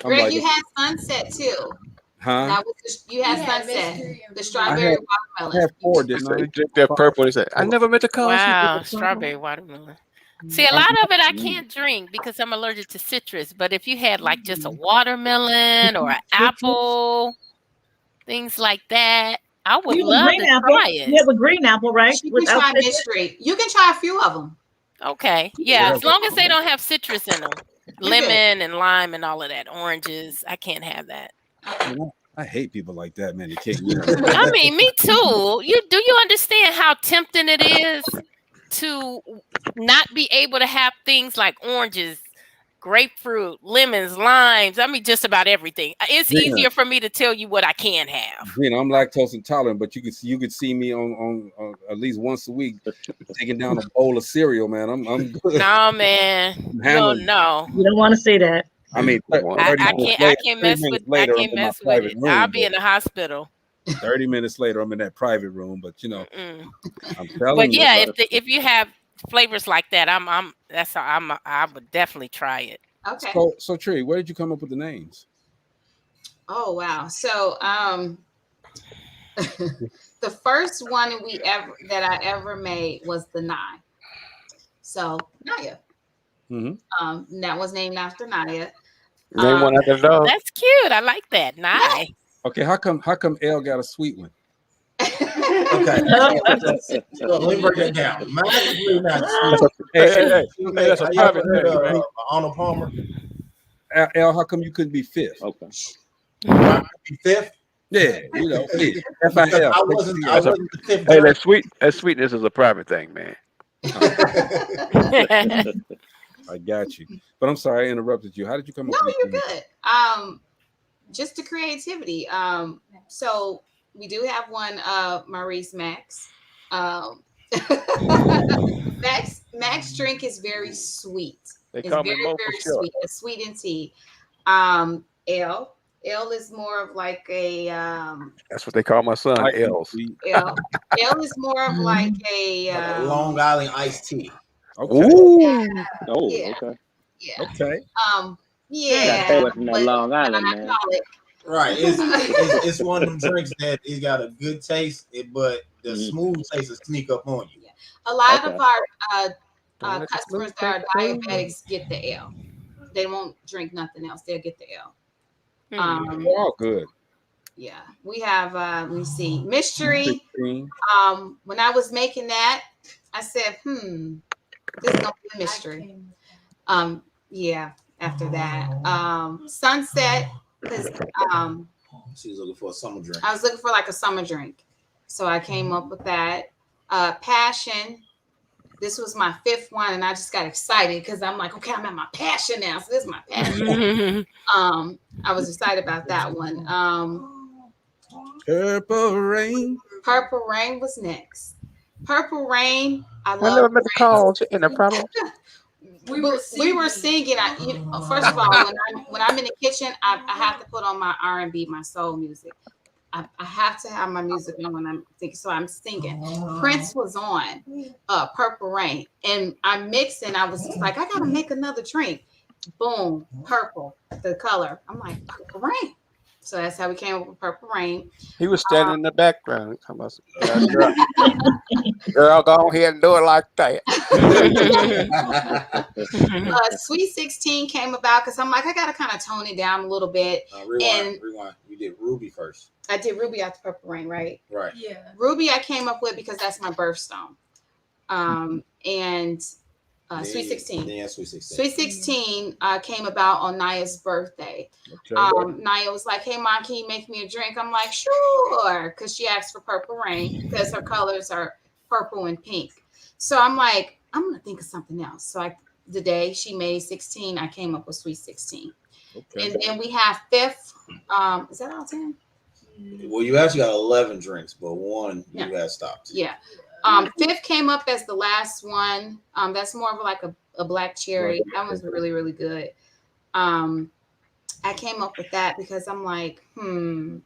Greg, you had Sunset too. Huh? You had Sunset. The strawberry watermelon. I had 4, didn't I? Drink that purple. They said, I never meant to call. Wow, strawberry watermelon. See, a lot of it I can't drink because I'm allergic to citrus. But if you had like just a watermelon or an apple, things like that, I would love to try it. You have a green apple, right? You can try mystery. You can try a few of them. Okay. Yeah, as long as they don't have citrus in them. Lemon and lime and all of that. Oranges. I can't have that. I hate people like that, man. They can't. I mean, me too. Do you understand how tempting it is to not be able to have things like oranges, grapefruit, lemons, limes? I mean, just about everything. It's easier for me to tell you what I can have. I'm lactose intolerant, but you could see me on at least once a week taking down a bowl of cereal, man. I'm good. No, man. No. You don't want to say that. I mean, I can't mess with it. I'll be in the hospital. 30 minutes later, I'm in that private room, but I'm telling you. But yeah, if you have flavors like that, I would definitely try it. Okay. So Tree, where did you come up with the names? Oh wow. So the first one that I ever made was the Nye. So Naya. That was named after Naya. Name one after the dog. That's cute. I like that. Nice. Okay, how come L got a sweet one? Okay. So let me break that down. Magically, now, Hey, that's a have you private ever heard thing, of man. Arnold Palmer? L, how come you couldn't be fifth? Okay. Why be fifth? Yeah, you know, fifth. Because F-I-L. I wasn't the fifth. Hey, drink. that sweetness is a private thing, man. I got you. But I'm sorry I interrupted you. How did you come No, up with you're good. Just the creativity. So we do have one Maurice Max. Max drink is very sweet. They It's call very, me Mo for very short. sweet. It's sweet and tea. L is more of like a That's what they call my son, I Els. L is more of like a Like a Long Island iced tea. Okay. Ooh. Oh, Yeah. okay. yeah. Okay. Gotta Yeah. stay away from that but Long Island, man. non-alcoholic. Right. It's one of them drinks that it got a good taste, but the Mhm. smooth taste will sneak up on you. A lot Okay. of our Don't let the customers smooth that are taste go. diabetics get the L. They won't drink nothing else. They'll get the L. We're all good. Yeah, we have. Let me see, mystery. 16. When I was making that, I said, this is gonna be a mystery. Yeah. After that, sunset, because She was looking for a summer drink. I was looking for like a summer drink, so I came up with that. Passion. This was my fifth one, and I just got excited because I'm like, okay, I'm at my passion now. So this is my passion. I was excited about that one. Purple Rain. Purple Rain was next. Purple Rain, I I love. never met the calls in the problem. We were singing. First of all, when I'm in the kitchen, I have to put on my R&B, my soul music. I have to have my music on when I'm thinking. So I'm singing. Prince was on Purple Rain, and I'm mixing. I was just like, I gotta make another drink. Boom, purple, the color. I'm like, Purple Rain. So that's how we came up with Purple Rain. He was standing in the background. Talking about, girl, go ahead and do it like that. Sweet 16 came about because I'm like, I gotta kind of tone it down a little bit. Rewind. You did Ruby first. I did Ruby after Purple Rain, right? Right. Yeah. Ruby I came up with because that's my birthstone. And Sweet 16. Yeah, Sweet 16. Sweet 16 came about on Naya's birthday. Okay. Naya was like, hey, Mom, can you make me a drink? I'm like, sure. Because she asked for Purple Rain because her colors are purple and pink. So I'm like, I'm going to think of something else. So the day she made 16, I came up with Sweet 16. Okay. And then we have fifth. Is that all 10? Well, you actually got 11 drinks, but one Yeah. you had stopped. Yeah. Fifth came up as the last one. That's more of like a black cherry. That was really, really good. I came up with that because I'm like, So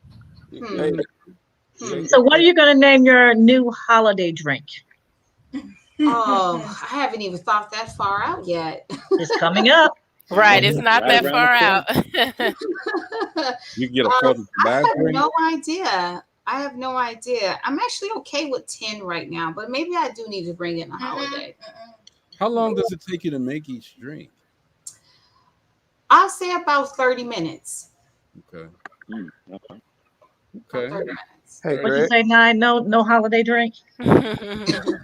what are you going to name your new holiday drink? Oh, I haven't even thought that far out yet. It's coming up. Right, it's not Right that around far the out. You can get a 4th of I have drink. no idea. I'm actually okay with 10 right now, but maybe I do need to bring in a holiday. How long does it take you to make each drink? I'll say about 30 minutes. Okay. Okay. Okay. 30 minutes. Hey, What you Greg. say, Nine? No holiday drink? You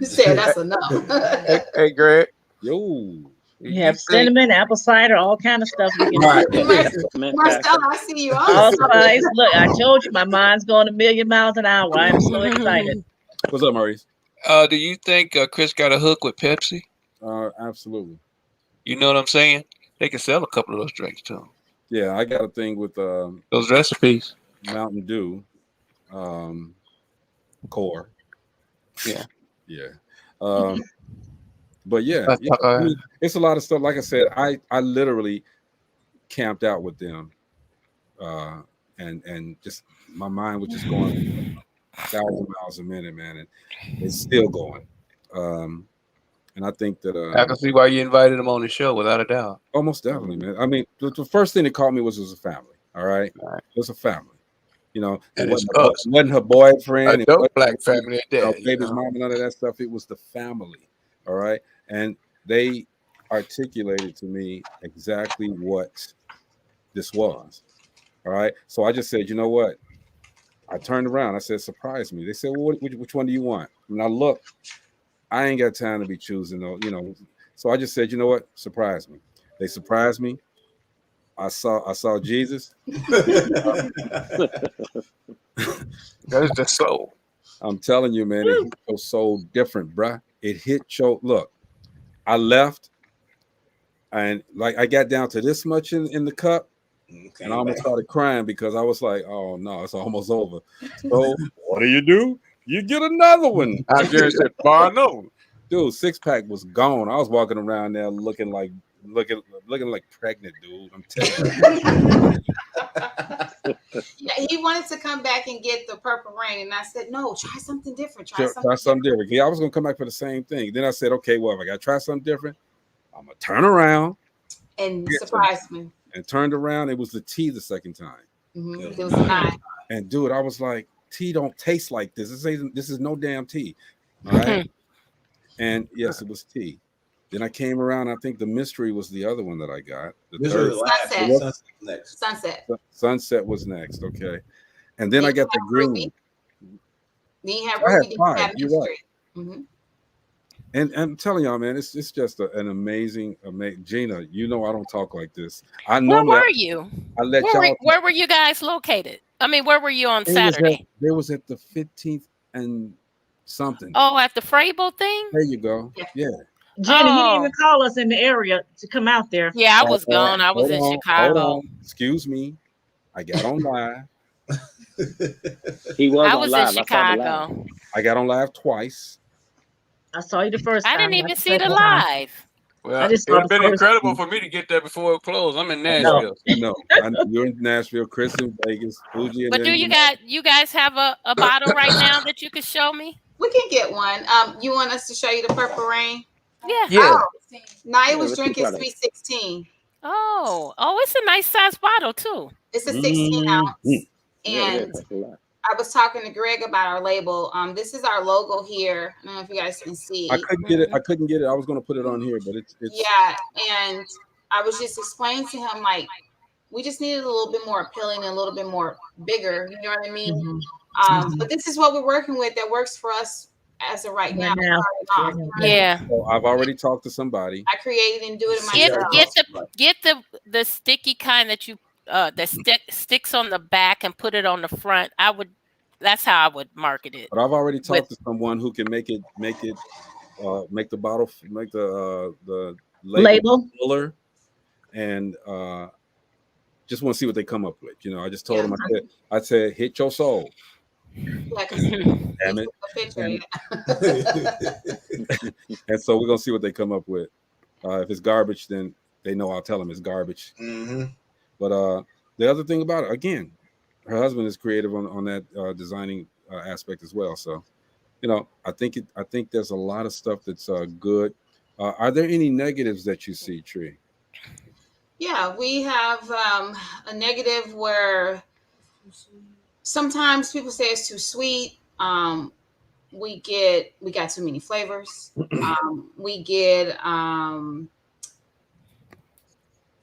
said that's enough. Hey, Greg. Yo. You have cinnamon, apple cider, all kind of stuff. You can Right. Marcella, I see you all on. spice. Look, I told you my mind's going a million miles an hour. I'm so excited. What's up, Maurice? Do you think Chris got a hook with Pepsi? Absolutely. You know what I'm saying? They can sell a couple of those drinks to him. Yeah, I got a thing with Those recipes. Mountain Dew, core. Yeah. Yeah. But yeah, I mean, it's a lot of stuff. Like I said, I literally camped out with them, and just my mind was just going 1,000 miles a minute, man, and it's still going. And I think that I can see why you invited him on the show, without a doubt. almost definitely, man. I mean, the first thing that caught me was as a family. All right, Right. it was a family. You know, it And it's wasn't her boyfriend. a It dope wasn't black family at that. baby's mom, none of that stuff. It was the family. All right, and they articulated to me exactly what this was. All right, so I just said, you know what? I turned around. I said, surprise me. They said, well, which one do you want? And I look, I ain't got time to be choosing, though, you know. So I just said, you know what? Surprise me. They surprised me. I saw Jesus. That's the soul. I'm telling you, man, it hit your soul different, bruh. It hit your look. I left, and like I got down to this much in the cup, and I almost started crying because I was like, oh no, it's almost over. So what do? You get another one. I just said, bar no. Dude, 6-pack was gone. I was walking around there looking like pregnant, dude. I'm telling you. Yeah, he wanted to come back and get the Purple Rain, and I said, no, try something different. Try something different. Yeah, I was gonna come back for the same thing. Then I said, okay, well, if I gotta try something different, I'm gonna turn around and surprise me. And turned around. It was the tea the second time. It was not. And dude, I was like, tea don't taste like this. This is no damn tea. All right. And yes, it was tea. Then I came around. I think the mystery was the other one that I got. The third. Sunset was next. Okay. And then I got the green one. Then you have Ruby. You're right. And I'm telling y'all, man, it's just an amazing. Gina, you know I don't talk like this. I know. Where were you? I let where were you guys located? I mean, where were you on Saturday? They was at the 15th and something. Oh, at the Frable thing? There you go. Yeah. Gina, you didn't even call us in the area to come out there. Yeah, I was gone. I was in Chicago. Excuse me. I got on live. I was in Chicago. I got on live twice. I saw you the first time. I didn't even see the live. Well, it would have been incredible for me to get there before it closed. I'm in Nashville. No, you're in Nashville, Chris in Vegas, Fuji. But do you guys have a bottle right now that you could show me? We can get one. You want us to show you the Purple Rain? Yeah. Oh, Naya was drinking 316. Oh, it's a nice size bottle too. It's a 16 ounce. And I was talking to Greg about our label. This is our logo here. I don't know if you guys can see. I couldn't get it. I was going to put it on here, but it's yeah. And I was just explaining to him, like, we just needed a little bit more appealing and a little bit more bigger. You know what I mean? But this is what we're working with that works for us as of right now. Yeah. So I've already talked to somebody. I created and do it myself. Get the sticky kind that you that sticks on the back and put it on the front. That's how I would market it. But I've already talked to someone who can make the bottle, make the label fuller, and just want to see what they come up with. You know, I just told them, I said, hit your soul. Damn it. And so we're gonna see what they come up with. If it's garbage, then they know I'll tell them it's garbage. But the other thing about it, again, her husband is creative on that designing aspect as well. So, you know, I think there's a lot of stuff that's good. Are there any negatives that you see, Tree? Yeah, we have a negative where sometimes people say it's too sweet. We got too many flavors. We get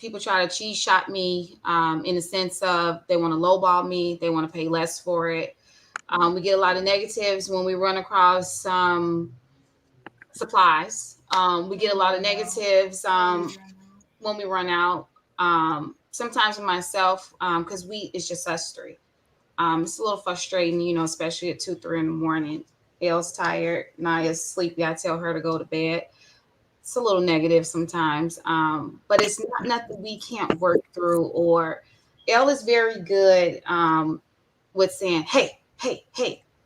people try to cheese shop me in the sense of they want to lowball me. They want to pay less for it. We get a lot of negatives when we run across supplies. We get a lot of negatives when we run out. Sometimes with myself, because wheat is just us three. It's a little frustrating, you know, especially at 2, 3 in the morning. Elle's tired. Naya's sleepy. I tell her to go to bed. It's a little negative sometimes, but it's not nothing we can't work through. Or Elle is very good with saying, hey,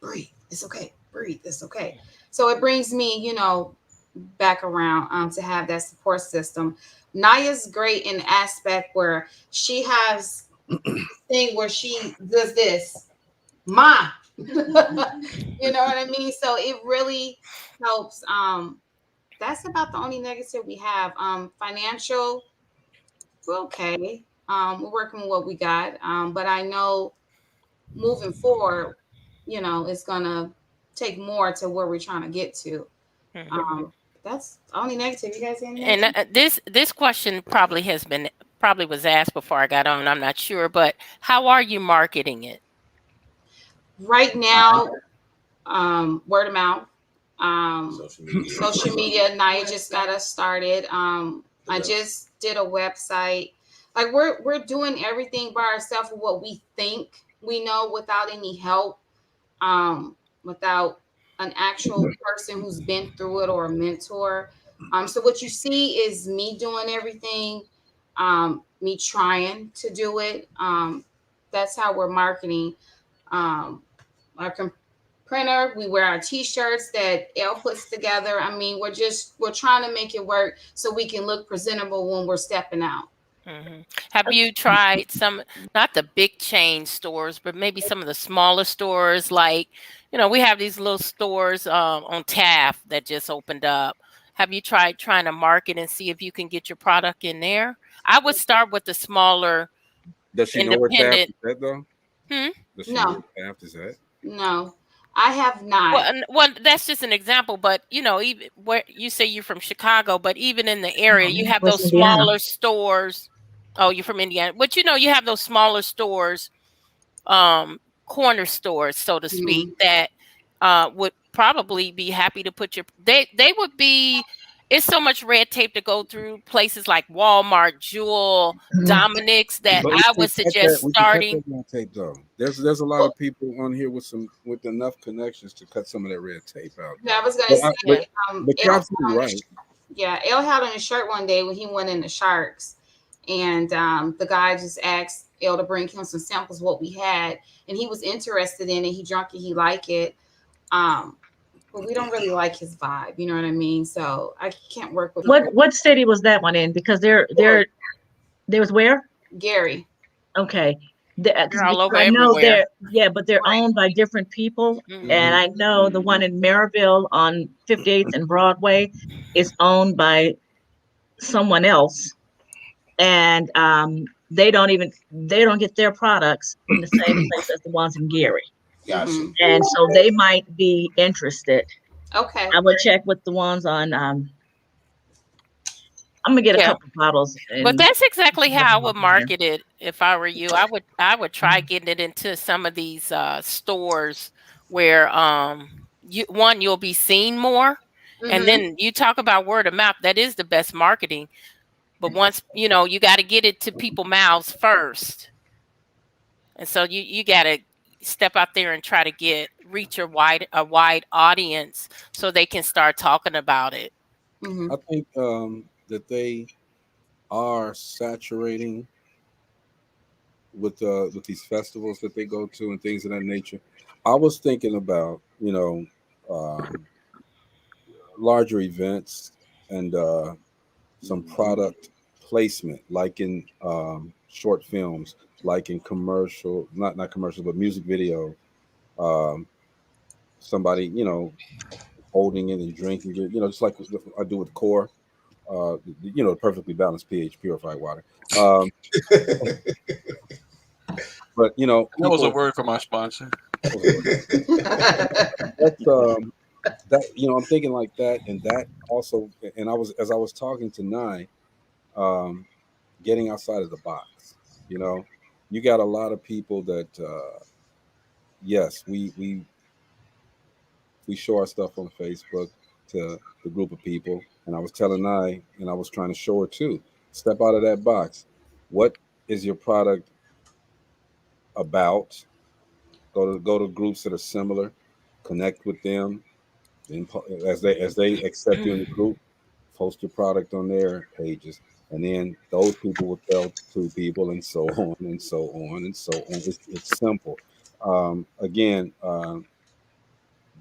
breathe. It's okay. Breathe. It's okay. So it brings me, you know, back around to have that support system. Naya's great in the aspect where she has thing where she does this, Ma. You know what I mean? So it really helps. That's about the only negative we have. Financial, we're okay. We're working with what we got. But I know moving forward, it's gonna take more to where we're trying to get to. That's only negative. You guys any And negative? this question probably was asked before I got on. I'm not sure, but how are you marketing it? Right now, word of mouth. Social media. Naya just got us started. I just did a website. Like we're doing everything by ourselves with what we think we know without any help, without an actual person who's been through it or a mentor. So what you see is me doing everything, me trying to do it. That's how we're marketing. Our printer, we wear our t-shirts that Elle puts together. I mean, we're trying to make it work so we can look presentable when we're stepping out. Have you tried some, not the big chain stores, but maybe some of the smaller stores? Like, we have these little stores on Taft that just opened up. Have you tried trying to market and see if you can get your product in there? I would start with the smaller. Does she know where Taft independent. is at, though? Does she know No, where Taft is at? no, I have not. Well, that's just an example, but even where you say you're from Chicago, but even in the area, you have those West Indiana. smaller stores. Oh, you're from Indiana, but you have those smaller stores, corner stores, so to speak, that would probably be happy to put they would be. It's so much red tape to go through places like Walmart, Jewel, Dominic's that But I would suggest we can cut starting. that red tape, though. There's a lot of people on here with enough connections to cut some of that red tape out. Yeah, I was gonna say, but you're absolutely right. Yeah, Elle had on a shirt one day when he went in the Sharks, and the guy just asked Elle to bring him some samples of what we had, and he was interested in it. He drank it, he liked it. But we don't really like his vibe, you know what I mean? So I can't work with what city was that one in? Because there was where? Gary. Okay. They're all over I know everywhere. but they're owned by different people. And I know the one in Maryville on 58th and Broadway is owned by someone else. And they don't get their products from the same place as the ones in Gary. Gotcha. And so they might be interested. Okay. I would check with the ones on I'm gonna get a couple bottles. But that's exactly how I would market it if I were you. I would try getting it into some of these stores where you'll be seen more, and then you talk about word of mouth. That is the best marketing. But once you got to get it to people's mouths first, and so you got to step out there and try to reach a wide audience so they can start talking about it. I think that they are saturating with these festivals that they go to and things of that nature. I was thinking about larger events and some product placement, like in short films, like in commercial, not commercial, but music video. Somebody holding it and drinking it, just like I do with Core. Perfectly balanced pH purified water. But that was a word from our sponsor. That's I'm thinking like that, and that also, and as I was talking to Nye, getting outside of the box. You got a lot of people that yes, we show our stuff on Facebook to the group of people, and I was telling Nye, and I was trying to show her too, step out of that box. What is your product about? Go to groups that are similar, connect with them, and as they accept you in the group, post your product on their pages, and then those people will tell two people, and so on and so on and so on. It's simple. Again,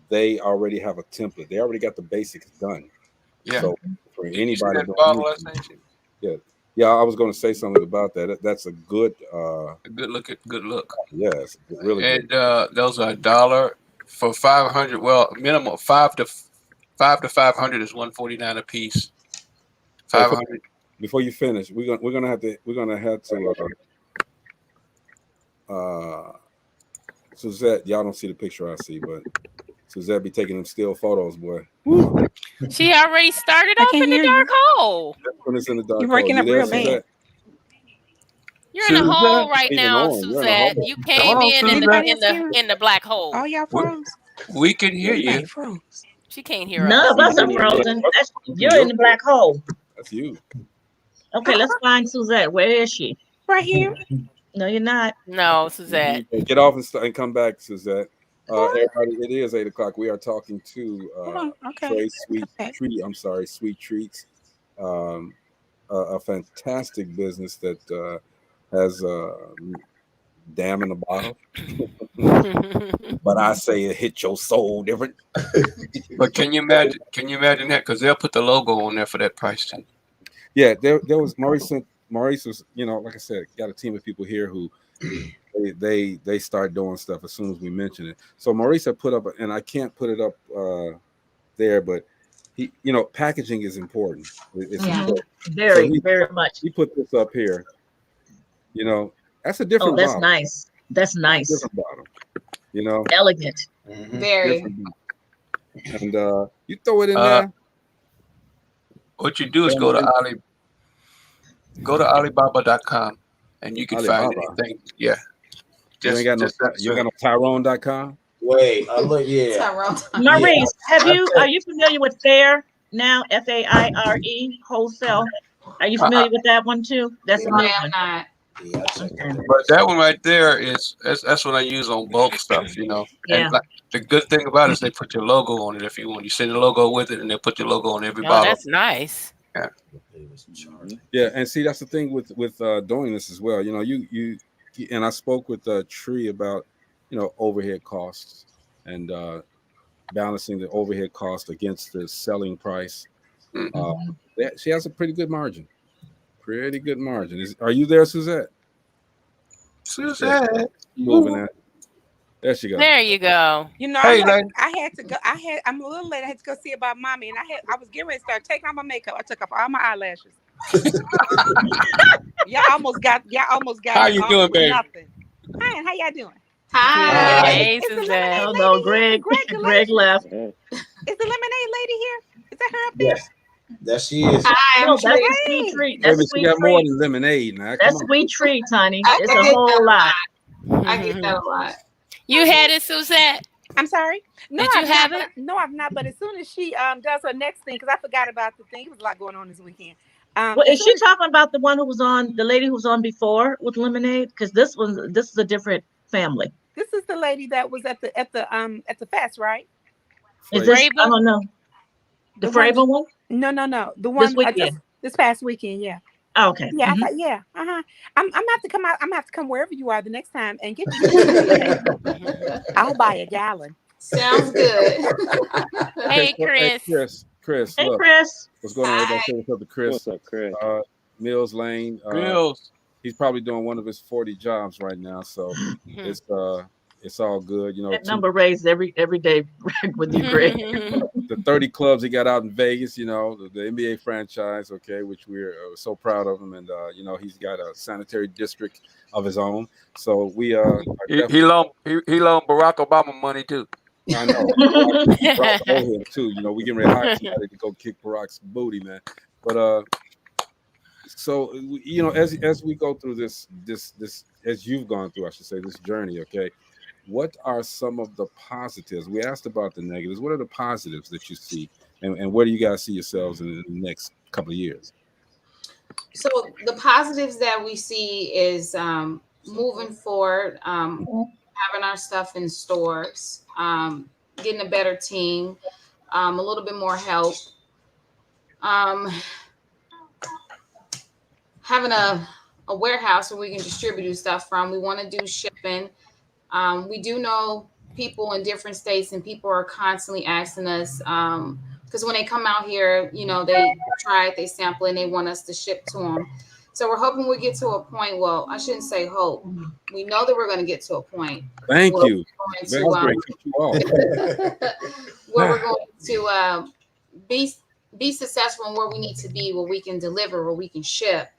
they already have a template. They already got the basics done. Yeah. So for anybody, I was going to say something about that. That's a good look. Yes, really. And those are $1 for 500. Well, minimum 5 to 500 is $149 a piece. 500. before you finish, we're gonna have to Suzette, y'all don't see the picture I see, but Suzette be taking them still photos, boy. She already started I off can't in the hear you. dark hole. When it's in the dark You're hole. breaking You up there, real bad. Suzette? You're in a Suzette? hole right Even now, on, you're in a Suzette. hole. You Come came on, in Suzette. in the black hole. All y'all froze. We can hear Everybody you. froze. She can't hear None us. of us are Yeah. frozen. You're in the black hole. That's you. Okay, let's find Suzette. Where is she? Right here. No, you're not. No, Suzette. Get off and come back, Suzette. Everybody, it is 8 o'clock. We are talking to Hold on. Okay. Trey Okay. Sweet Treats, a fantastic business that has dam in the bottle. But I say it hit your soul different. But can you imagine? Can you imagine that? Because they'll put the logo on there for that price too. Yeah, there was Maurice was, like I said, got a team of people here who they start doing stuff as soon as we mention it. So Maurice had put up, and I can't put it up there, but he, packaging is important. It's important. Very, very much. He put this up here. That's a different. Oh, that's bottle. nice. That's nice. Different bottle. Elegant. Very. And you throw it in there. What you do is go to Alibaba.com and you can find anything. Yeah. You ain't got no Tyrone.com? Wait, look, yeah. Tyrone. Maurice, are you familiar with FAIR now? FAIRE wholesale. Are you familiar with that one too? That's a new one. Not. Yeah, But that one right there that's what I use on bulk stuff, Yeah. And like, the good thing about it is they put your logo on it if you want. You send the logo with it, and they put your logo on every bottle. That's nice. Yeah. Yeah, and see that's the thing with doing this as well. You and I spoke with Tree about overhead costs and balancing the overhead cost against the selling price. She has a pretty good margin. Pretty good margin. Are you there, Suzette? Suzette. Moving that. There she goes. There you go. Hey, I had to go. I'm a little late. I had to go see about mommy, and I was getting ready to start taking off my makeup. I took off all my eyelashes. Y'all almost got. How you doing, baby? Nothing. Hi, how y'all doing? Hi. Hey, Is the Suzette. lemonade No, lady here? Greg left. Is the lemonade lady here? Is that her up there? Yes. There she is. Hi, No, I'm that's a Trey. sweet treat. Baby, That's she sweet got more treat. than lemonade now. That's sweet treat, honey. I It's get a that whole a lot. I get that a lot. You had it, Suzette? I'm sorry. No, Did you I've have not, it? No, I've not. But as soon as she does her next thing, because I forgot about the thing. There was a lot going on this weekend. Well, is she talking about the one who was on, the lady who was on before with lemonade? Because this is a different family. This is the lady that was at the fest, right? Is this? I don't know. The Fravel one? No. The one This weekend. this past weekend, yeah. Oh, okay. Yeah, Mhm. I thought, yeah. I'm gonna have to come out. I'm gonna have to come wherever you are the next time and get you. I'll buy a gallon. Sounds good. Hey, Chris. Chris. Hey, Look, Chris. what's going on? Everybody say what's up to Chris? What's up, Chris? Mills Lane. Mills. He's probably doing one of his 40 jobs right now, so it's all good. That number raised every day with you, Greg. The 30 clubs he got out in Vegas, the NBA franchise, which we're so proud of him, and he's got a sanitary district of his own. So we he loaned Barack Obama money too. I know. Barack owe him too. We getting ready to hire somebody to go kick Barack's booty, man. But so as we go through this as you've gone through, I should say, this journey, what are some of the positives? We asked about the negatives. What are the positives that you see, and where do you guys see yourselves in the next couple of years? So the positives that we see is moving forward, having our stuff in stores, getting a better team, a little bit more help, having a warehouse where we can distribute stuff from. We want to do shipping. We do know people in different states, and people are constantly asking us, because when they come out here, they try it, they sample it, and they want us to ship to them. So we're hoping we get to a point. Well, I shouldn't say hope. We know that we're going to get to a point. Thank you. Where we're going to be be successful in where we need to be, where we can deliver, where we can ship.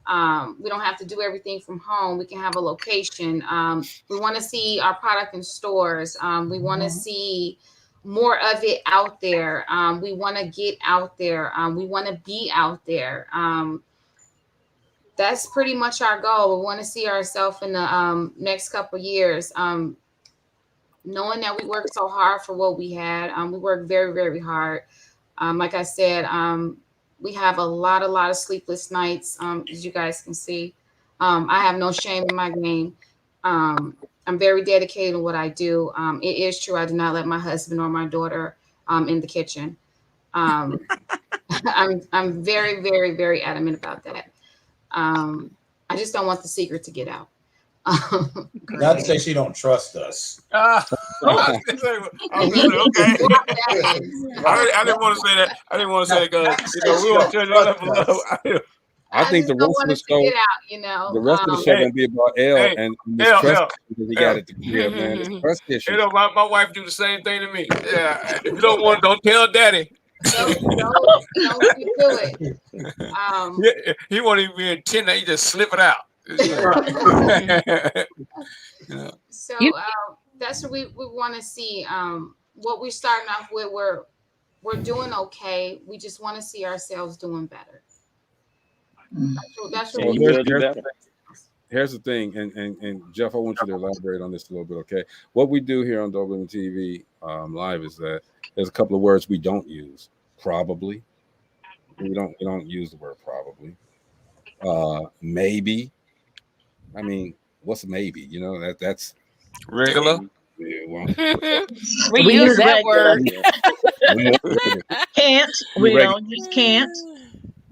We don't have to do everything from home. We can have a location. We want to see our product in stores. We want to see more of it out there. We want to get out there. We want to be out there. That's pretty much our goal. We want to see ourselves in the next couple of years. Knowing that we worked so hard for what we had. We worked very, very hard. Like I said, we have a lot of sleepless nights, as you guys can see. I have no shame in my game. I'm very dedicated to what I do. It is true. I do not let my husband or my daughter in the kitchen. I'm very, very, very adamant about that. I just don't want the secret to get out. Not to say she don't trust us. I didn't want to say that. I didn't want to say that because we want to turn your level up. I think the rest of the show, get out, you know. the rest of the show gonna be about L and this trust issue he got at the crib, man. This trust issue. You know, my wife do the same thing to me. Yeah, if you don't want, don't tell daddy. Don't do it. He won't even be intended. He just slip it out. So that's what we want to see. What we're starting off with, we're doing okay. We just want to see ourselves doing better. That's what here's the thing, and Jeff, I want you to elaborate on this a little bit, okay? What we do here on DopelivenTV Live is that there's a couple of words we don't use. Probably, we don't use the word probably. Maybe. I mean, what's maybe? You know, that's regular. Yeah, well, we use that word. Can't. We don't use can't.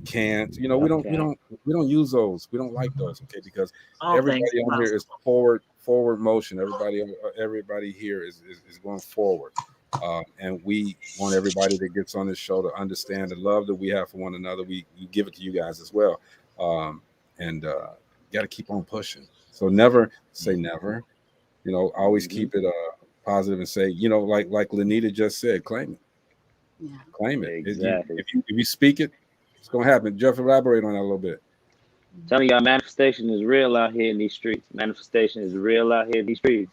Can't. You know, we don't use those. We don't like those, okay? Because everybody on here is forward motion. Everybody here is going forward. And we want everybody that gets on this show to understand the love that we have for one another. We give it to you guys as well. And got to keep on pushing. So never say never. You know, always keep it positive and say, you know, like Lenita just said, claim it. Yeah. Claim it. Exactly. If you speak it, it's going to happen. Jeff, elaborate on that a little bit. I'm telling y'all, manifestation is real out here in these streets. Manifestation is real out here in these streets.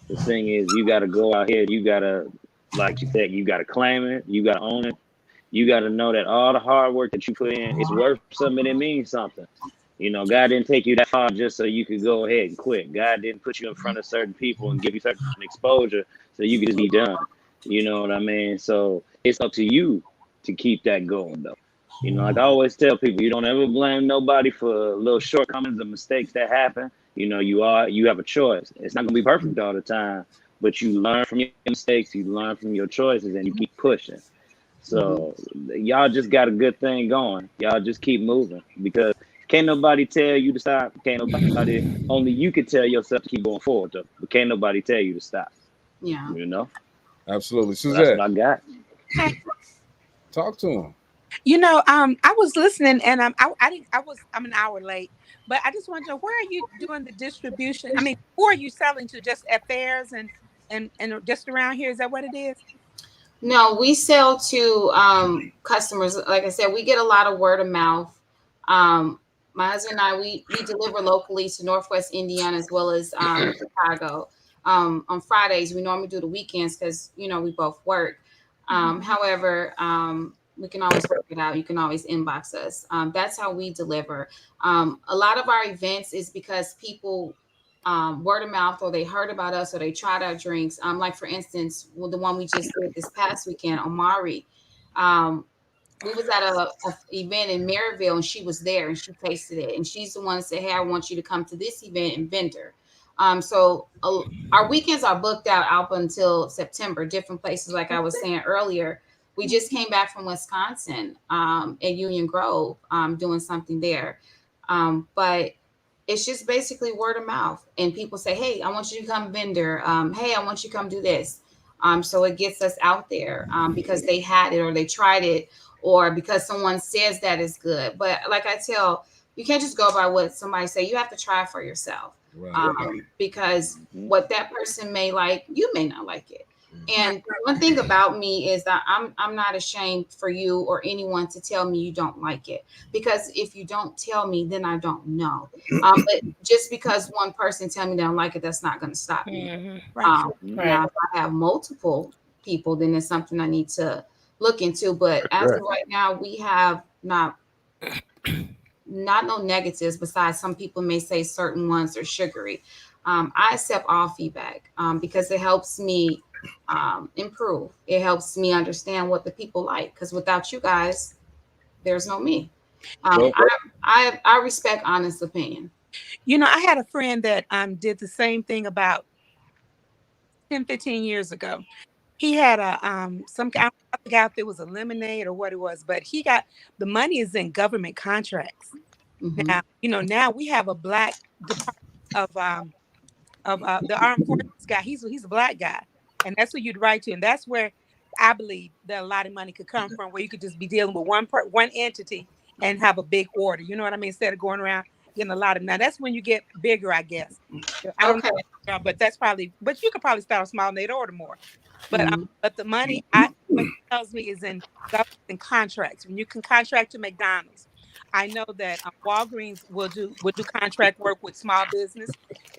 The thing is, you got to go out here. You got to, like you said, you got to claim it. You got to own it. You got to know that all the hard work that you put in is worth something. It means something. You know, God didn't take you that far just so you could go ahead and quit. God didn't put you in front of certain people and give you certain exposure so you could just be done. You know what I mean? So it's up to you to keep that going, though. You know, like I always tell people, you don't ever blame nobody for little shortcomings or mistakes that happen. You know, you have a choice. It's not gonna be perfect all the time, but you learn from your mistakes, you learn from your choices, and you keep pushing. So y'all just got a good thing going. Y'all just keep moving because can't nobody tell you to stop. Can't nobody. Only you can tell yourself to keep going forward, though. But can't nobody tell you to stop. Yeah. You know. Absolutely, So Suzette. that's what I got. Talk to him. You know, I was listening, and I'm an hour late, but I just wanted to know, where are you doing the distribution? I mean, who are you selling to? Just at fairs and just around here? Is that what it is? No, we sell to customers. Like I said, we get a lot of word of mouth. My husband and I, we deliver locally to Northwest Indiana as well as Chicago. On Fridays, we normally do the weekends because, you know, we both work. However, we can always work it out. You can always inbox us. That's how we deliver. A lot of our events is because people word of mouth, or they heard about us, or they tried our drinks. Like for instance, the one we just did this past weekend, Omari. We was at a event in Maryville, and she was there, and she tasted it, and she's the one that said, "Hey, I want you to come to this event in Venter." So our weekends are booked out up until September, different places. Like I was saying earlier, we just came back from Wisconsin at Union Grove, doing something there. But it's just basically word of mouth, and people say, "Hey, I want you to come Vender. Hey, I want you to come do this." So it gets us out there because they had it, or they tried it, or because someone says that is good. But like I tell, you can't just go by what somebody say. You have to try for yourself. Because what that person may like, you may not like it. And one thing about me is that I'm not ashamed for you or anyone to tell me you don't like it, because if you don't tell me, then I don't know. But just because one person tell me they don't like it, that's not going to stop me. Now, if I have multiple people, then it's something I need to look into. But as of right now, we have not no negatives. Besides, some people may say certain ones are sugary. I accept all feedback because it helps me improve. It helps me understand what the people like, because without you guys, there's no me. I respect honest opinion. You know, I had a friend that did the same thing about 10, 15 years ago. He had a some I forgot if it was a lemonade or what it was, but he got the money is in government contracts. Now, you know, now we have a black department of the armed forces guy. He's a black guy, and that's who you'd write to, and that's where I believe that a lot of money could come from, where you could just be dealing with one entity and have a big order. You know what I mean? Instead of going around getting a lot of. Now that's when you get bigger, I guess. I don't know, but that's probably. But you could probably start small and they'd order more. But the money what he tells me is in government contracts. When you can contract to McDonald's, I know that Walgreens will do contract work with small business.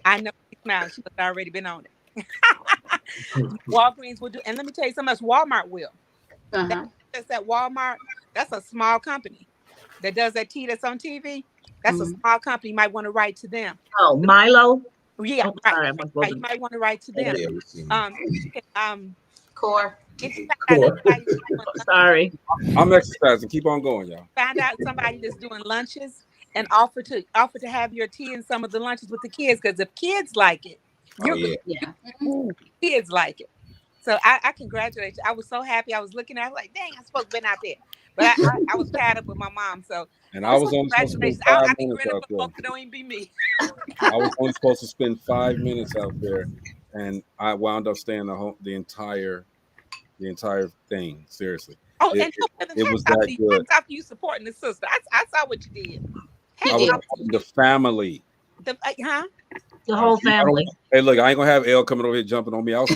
I know she's smiling. She must have already been on it. Walgreens will do, and let me tell you something else. Walmart will. That's at Walmart. That's a small company that does that tea that's on TV. That's a small company. You might want to write to them. Oh, Milo. Yeah, right. You might want to write to them. Core. Sorry. I'm exercising. Keep on going, y'all. Find out somebody that's doing lunches and offer to have your tea in some of the lunches with the kids, because if kids like it, kids like it. So I congratulate you. I was so happy. I was looking at it like, dang, I'm supposed to have been out there. But I was tied up with my mom. So and I was only supposed to spend 5 minutes out there. Don't even be me. I was only supposed to spend 5 minutes out there, and I wound up staying the entire thing. Seriously. Oh, it was that good. After you supporting the sister, I saw what you did. I was the family. The whole family. Hey, look, I ain't gonna have Elle coming over here jumping on me. I was the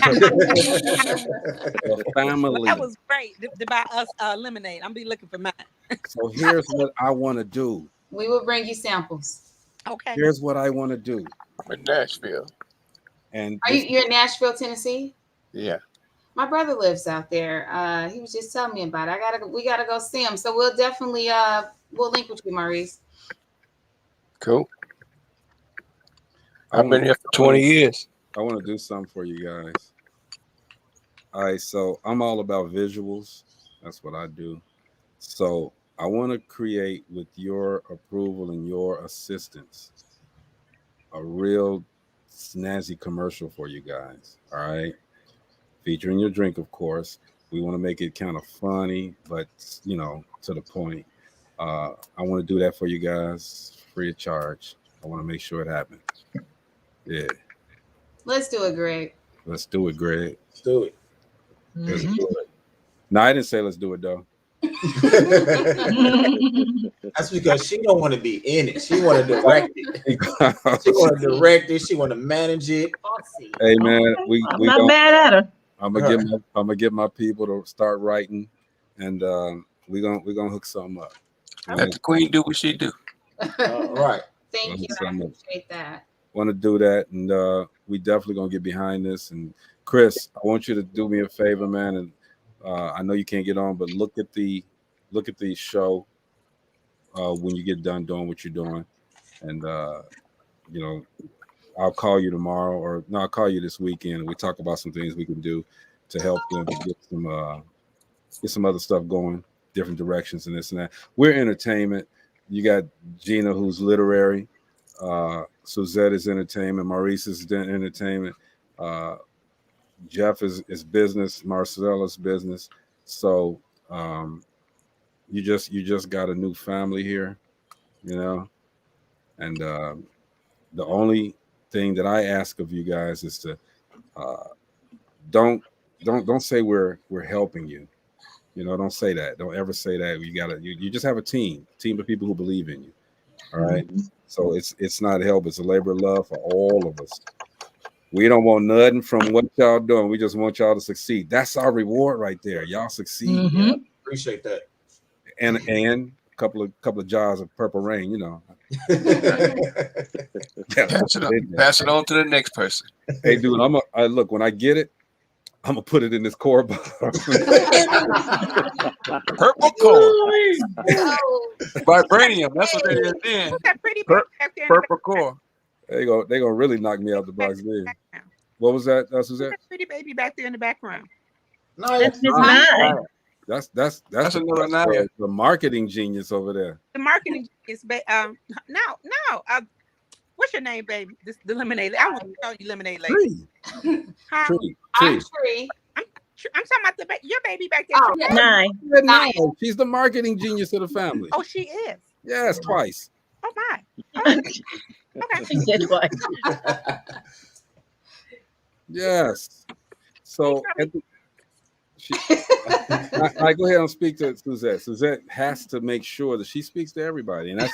family. That was great to buy us lemonade. I'm be looking for mine. So here's what I want to do. We will bring you samples. Okay. Here's what I want to do. I'm in Nashville. And you're in Nashville, Tennessee? Yeah. My brother lives out there. He was just telling me about it. We gotta go see him. So we'll definitely we'll link with you, Maurice. Cool. I've been here for 20 years. I want to do something for you guys. All right, so I'm all about visuals. That's what I do. So I want to create, with your approval and your assistance, a real snazzy commercial for you guys. All right. Featuring your drink, of course. We want to make it kind of funny, but, you know, to the point. I want to do that for you guys free of charge. I want to make sure it happens. Yeah. Let's do it, Greg. Let's do it, Greg. Let's do it. Let's do it. No, I didn't say let's do it, though. That's because she don't want to be in it. She want to direct it. She want to direct it. She want to manage it. Hey, man, I'm not mad at her. I'm gonna get my people to start writing, and we're gonna hook something up. Let the queen do what she do. Right. Thank you. I appreciate that. Want to do that, and we definitely gonna get behind this. And Chris, I want you to do me a favor, man. And I know you can't get on, but look at the show when you get done doing what you're doing, and you know, I'll call you tomorrow, or no, I'll call you this weekend, and we talk about some things we can do to help them get some other stuff going, different directions, and this and that. We're entertainment. You got Gina, who's literary. Suzette is entertainment. Maurice is entertainment. Jeff is business. Marcella's business. So you just got a new family here, you know. And the only thing that I ask of you guys is to don't say we're helping you. You know, don't say that. Don't ever say that. You just have a team of people who believe in you. All right. So it's not help, it's a labor of love for all of us. We don't want nothing from what y'all doing. We just want y'all to succeed. That's our reward right there. Y'all succeed. Mhm. Yeah, appreciate that. And a couple of jars of Purple Rain, you know. Pass it on to the next person. Hey, dude, I look, when I get it, I'm gonna put it in this core bar. Purple core. Oh, Vibranium. That's what it is then. Who's that pretty Pur- baby back there in the Purple core. They gonna really knock me out the box there. background? What was that? That's Who's that. that pretty baby back there in the background? No, That's Miss Nice. Nye. That's That's another Naya. the marketing genius over there. The marketing is no. What's your name, baby? The lemonade. I want to call you lemonade lady. Tree. Huh? Tree. I'm Tree. Tree. I'm talking about your baby back there. Oh, Tree. Nye. No, she's the marketing genius of the family. Oh, she is. Yes, twice. Oh my. Okay. She said twice. Yes. So I go ahead and speak to Suzette. Suzette has to make sure that she speaks to everybody, and that's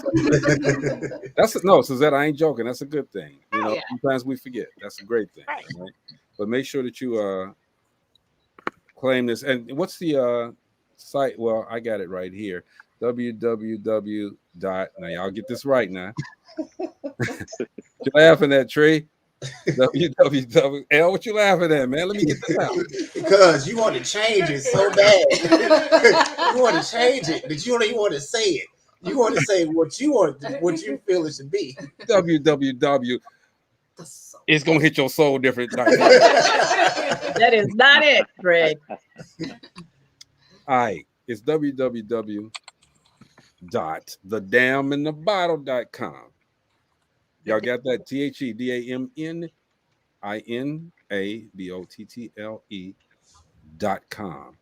no, Suzette. I ain't joking. That's a good thing. You know, yeah. sometimes we forget. That's a great thing. Right. Right? But make sure that you claim this. And what's the site? Well, I got it right here. www. Now y'all get this right now. You laughing at, Trey? www. L, what you laughing at, man? Let me get this out. Because you want to change it so bad. You want to change it, but you don't even want to say it. You want to say what you want, what you feel it should be. www. It's gonna hit your soul different. That is not it, Greg. All right, it's www.thedamnthebottle.com. Y'all got that? TheDamninaBottle.com.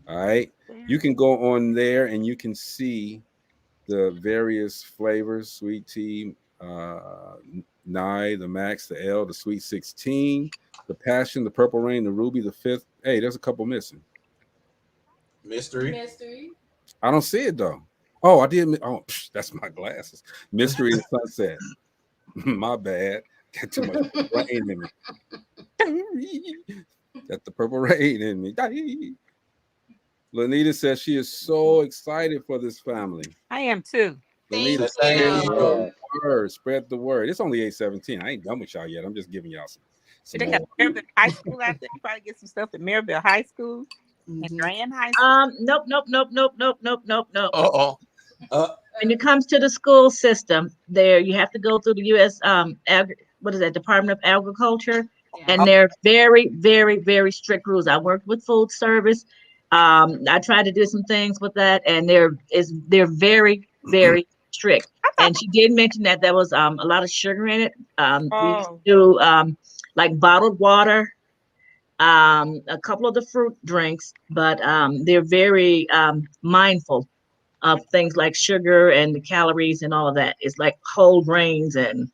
All right. You can go on there and you can see the various flavors: sweet tea, Nye, the Max, the L, the Sweet 16, the Passion, the Purple Rain, the Ruby, the Fifth. Hey, there's a couple missing. Mystery. I don't see it though. Oh, I did. Oh, that's my glasses. Mystery and Sunset. My bad. Got too much rain in me. Got the Purple Rain in me. Lanita says she is so excited for this family. I am too. Lanita, spread the word. It's only 8:17. I ain't done with y'all yet. I'm just giving y'all some They got Maryville High School out there. You probably get some stuff at Maryville High School and Grand High School. Nope. Uh-oh. When it comes to the school system, there you have to go through the U.S. What is that? Department of Agriculture, and they're very, very, very strict rules. I worked with food service. I tried to do some things with that, and they're very, very strict. And she did mention that there was a lot of sugar in it. We used to do like bottled water, a couple of the fruit drinks, but they're very mindful of things like sugar and the calories and all of that. It's like whole grains and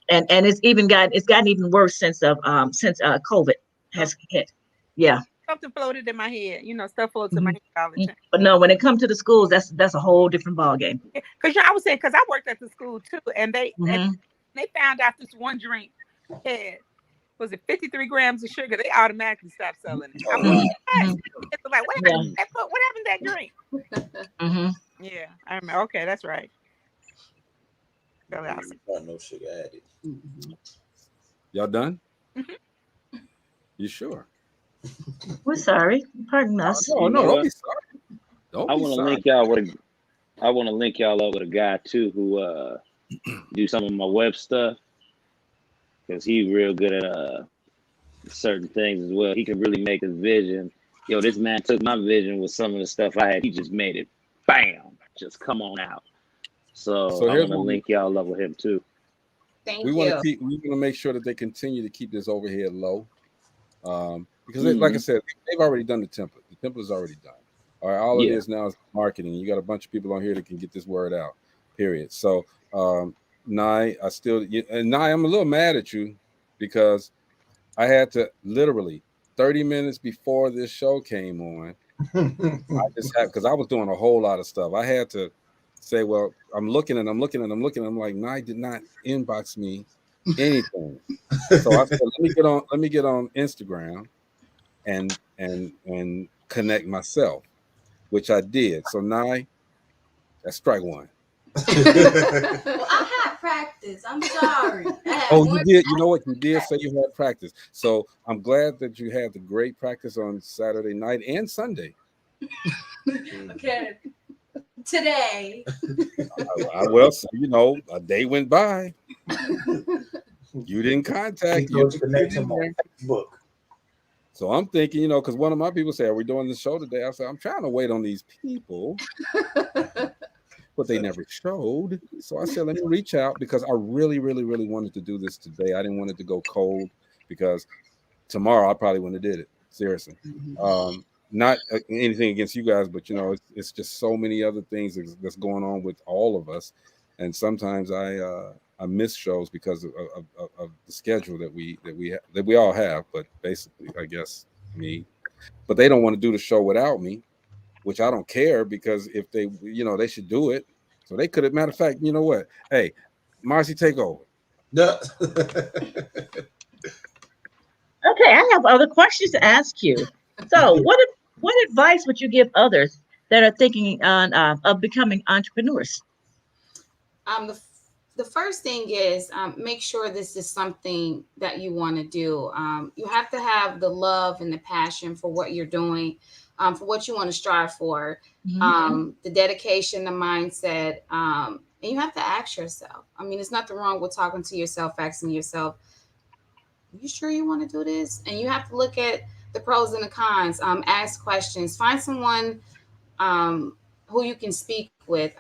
it's gotten even worse since COVID has hit. Yeah. Something floated in my head. Stuff floats in my head all the time. But no, when it comes to the schools, that's a whole different ball game. Because I was saying, because I worked at the school too, and they found out this one drink had, was it 53 grams of sugar? They automatically stopped selling it. I was like, what happened to that drink? Yeah, I remember. Okay, that's right. No sugar added. Y'all done? You sure? We're sorry. Pardon us. No, don't be sorry. I want to link y'all up with a guy too who do some of my web stuff, because he's real good at certain things as well. He can really make his vision. Yo, this man took my vision with some of the stuff I had. He just made it, bam, just come on out. So I'm gonna link y'all up with him too. We want to make sure that they continue to keep this overhead low, because like I said, they've already done the template. The template is already done. All right, all it is now is marketing. You got a bunch of people on here that can get this word out. Period. So, Nye, I'm a little mad at you because I had to literally 30 minutes before this show came on. I just had, because I was doing a whole lot of stuff. I had to say, well, I'm looking. I'm like, Nye did not inbox me anything. So I said, let me get on Instagram and connect myself, which I did. So now that's strike one. Well, I had practice. I'm sorry. Oh, you did. You know what? You did say you had practice. So I'm glad that you had the great practice on Saturday night and Sunday. Okay. Today. Well, so, you know, a day went by. You didn't contact. You didn't connect get in him on Facebook. So I'm thinking, you know, because one of my people said, "Are we doing the show today?" I said, "I'm trying to wait on these people." But they never showed. So I said, let me reach out because I really, really, really wanted to do this today. I didn't want it to go cold because tomorrow I probably wouldn't have did it. Seriously. Not anything against you guys, but you know, it's just so many other things that's going on with all of us. And sometimes I miss shows because of the schedule that we all have. But basically, I guess me. But they don't want to do the show without me, which I don't care because if they, you know, they should do it. So they could have, matter of fact, you know what? Hey, Marcy, take over. Okay, I have other questions to ask you. So, what advice would you give others that are thinking on of becoming entrepreneurs? The first thing is make sure this is something that you want to do. You have to have the love and the passion for what you're doing, for what you want to strive for, the dedication, the mindset, and you have to ask yourself. I mean, there's nothing wrong with talking to yourself, asking yourself, you sure you want to do this? And you have to look at the pros and the cons, ask questions, find someone who you can speak with.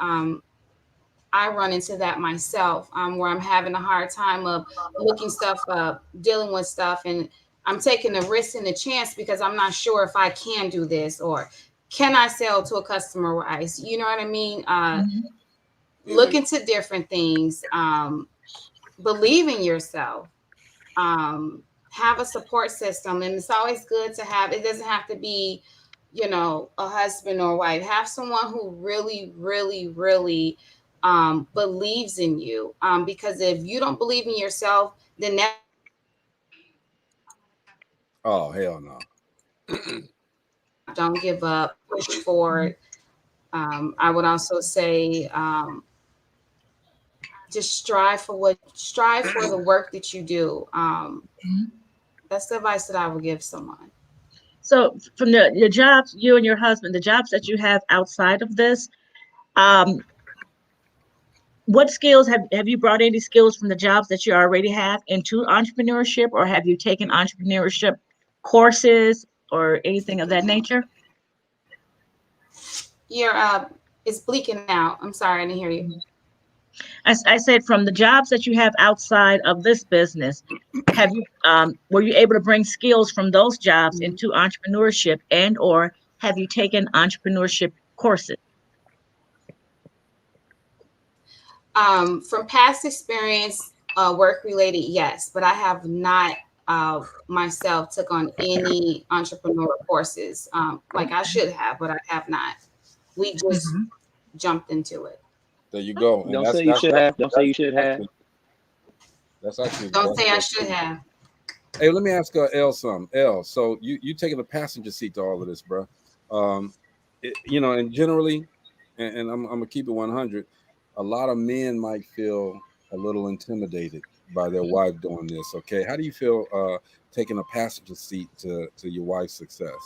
I run into that myself, where I'm having a hard time of looking stuff up, dealing with stuff, and I'm taking a risk and a chance because I'm not sure if I can do this or can I sell to a customer rice. You know what I mean? Look into different things, believe in yourself, have a support system, and it's always good to have. It doesn't have to be, you know, a husband or wife. Have someone who really, really, really believes in you, because if you don't believe in yourself, then that Oh, hell no. don't give up, push forward. I would also say just strive for the work that you do. That's the advice that I would give someone. So, from your jobs, you and your husband, the jobs that you have outside of this, what skills have you brought any skills from the jobs that you already have into entrepreneurship, or have you taken entrepreneurship courses or anything of that nature? You're it's bleaking out. I'm sorry, I didn't hear you. I said from the jobs that you have outside of this business, have you were you able to bring skills from those jobs into entrepreneurship, and or have you taken entrepreneurship courses? From past experience, work related, yes, but I have not myself took on any entrepreneur courses like I should have, but I have not. We just jumped into it. There you go. And Don't say you should have. Don't say you should have. That's actually. Don't say I should have. Hey, let me ask L something. L, so you taking a passenger seat to all of this, bro? You know, and generally, and I'm gonna keep it 100. A lot of men might feel a little intimidated by their wife doing this. Okay, how do you feel taking a passenger seat to your wife's success?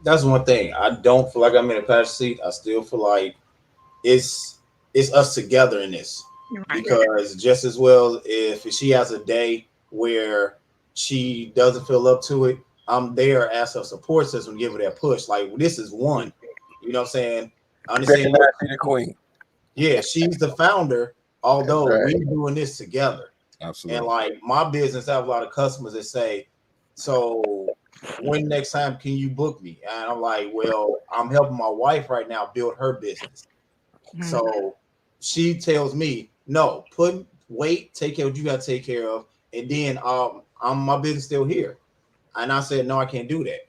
That's one thing. I don't feel like I'm in a passenger seat. I still feel like it's us together in this. Right. Because just as well, if she has a day where she doesn't feel up to it, I'm there as a support system, give her that push. Like, this is one. You know what I'm saying? I understand. The queen. Yeah, she's the founder, although we're doing this together. Absolutely. And like my business, I have a lot of customers that say, so when next time can you book me? And I'm like, well, I'm helping my wife right now build her business. So she tells me, no, wait, take care of what you got to take care of. And then my business still here. And I said, no, I can't do that.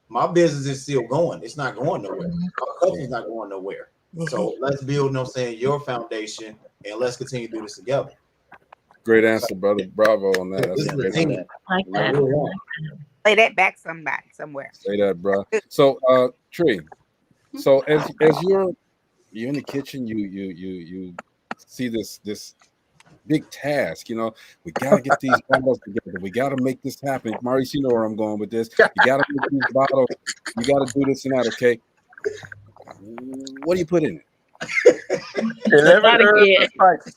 My business is still going. It's not going nowhere. My company's not going nowhere. So let's build, you know what I'm saying, your foundation, and let's continue to do this together. Great answer, brother. Bravo on that. That's This is a the great thing. answer. Like I that. really want. Play that back somewhere. Say that, bro. So, Tree. So as you're in the kitchen, you see this big task. You know, we gotta get these bottles together. We gotta make this happen. Maurice, you know where I'm going with this. You gotta make these bottles. You gotta do this and that. Okay. What do you put in it? 11 Not herbs again. and spices.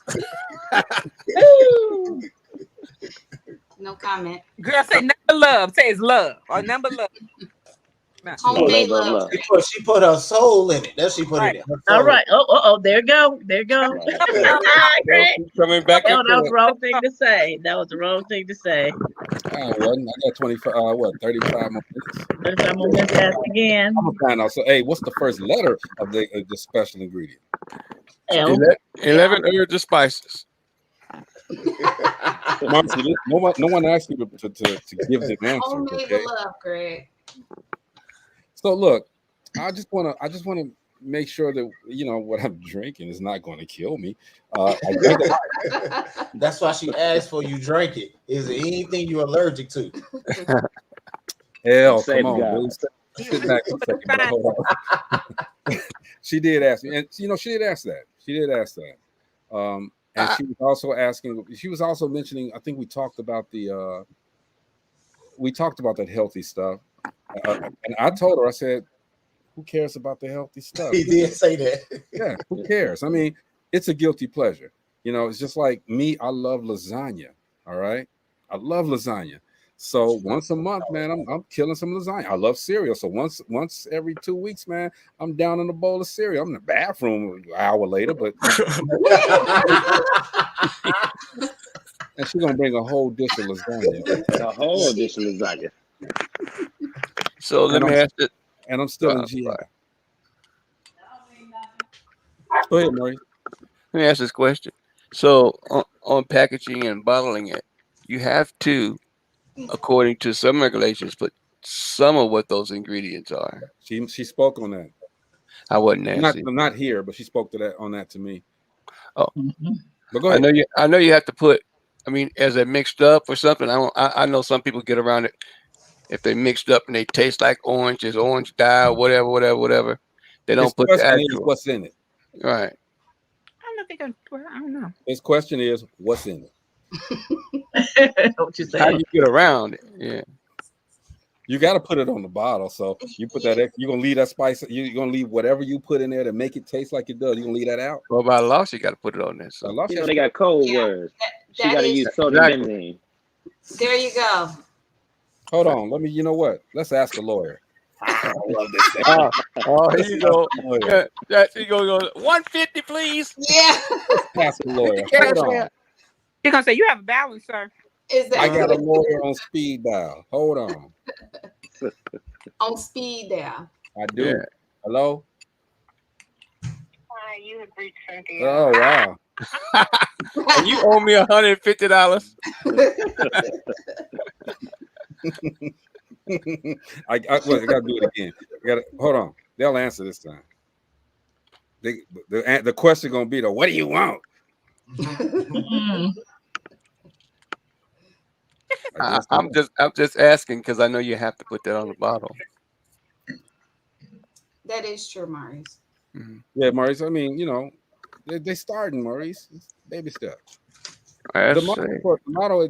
No comment. Girl, say number love. Say it's love or number love. Nah. Homemade Flavor of love. love. She put her soul in it. That's she put Right. it in. Her All soul. right. Oh, there go. There go. Great. Coming back No, into that was it. the wrong thing to say. That was the wrong thing to say. I wasn't. I got 25. 35 more minutes. 35 more minutes ask again. I'm gonna find out. So, hey, what's the first letter of the special ingredient? L. 11 herbs and spices. Marcy, no one asked you to give them answers. Homemade Okay. love, Greg. So look, I just want to make sure that you know what I'm drinking is not going to kill me. I drink That's why she asked for you drink it. Is there anything you're allergic to? hell, Save come on, God. Billy. Sit back a second. But hold on. She did ask me, and you know, she did ask that. And she was also asking. She was also mentioning. I think we talked about that healthy stuff. And I told her, I said, who cares about the healthy stuff? He did say that. Yeah, who cares? I mean, it's a guilty pleasure. You know, it's just like me. I love lasagna. All right. I love lasagna. So once a month, man, I'm killing some lasagna. I love cereal. So once every 2 weeks, man, I'm down in a bowl of cereal. I'm in the bathroom an hour later, but and she's gonna bring a whole dish of lasagna. A whole dish of lasagna. So let me ask it. And I'm still in GI. Go ahead, Murray. Let me ask this question. So on packaging and bottling it, you have to, according to some regulations, put some of what those ingredients are. She spoke on that. I wasn't Nancy. Not here, but she spoke on that to me. Oh, but go ahead. I know you have to put. I mean, as it mixed up or something. I know some people get around it if they mixed up and they taste like orange, is orange dye, whatever. They don't put the actual. What's in it? Right. I don't know. His question is, what's in it? What you How say? you get around it? Yeah. You got to put it on the bottle. So you put that. You're gonna leave that spice. You're gonna leave whatever you put in there to make it taste like it does. You're gonna leave that out. Well, by law, you got to put it on there. So You know, they got code words. She got to use soda benzene. There you go. Hold on. Let me. You know what? Let's ask a lawyer. I love this thing. here you go. You go 150, please. Yeah. Ask a lawyer. Hold on. You're gonna say you have a balance, sir. I got a lawyer on speed dial. Hold on. On speed dial. I do. Yeah. Hello? Hi, you have reached Cynthia. Oh, wow. And you owe me $150. I got to do it again. Hold on. They'll answer this time. The question going to be, what do you want? I'm just asking because I know you have to put that on the bottle. That is true, Maurice. Mm-hmm. Yeah, Maurice. I mean, you know, they starting, Maurice. It's baby steps. The motto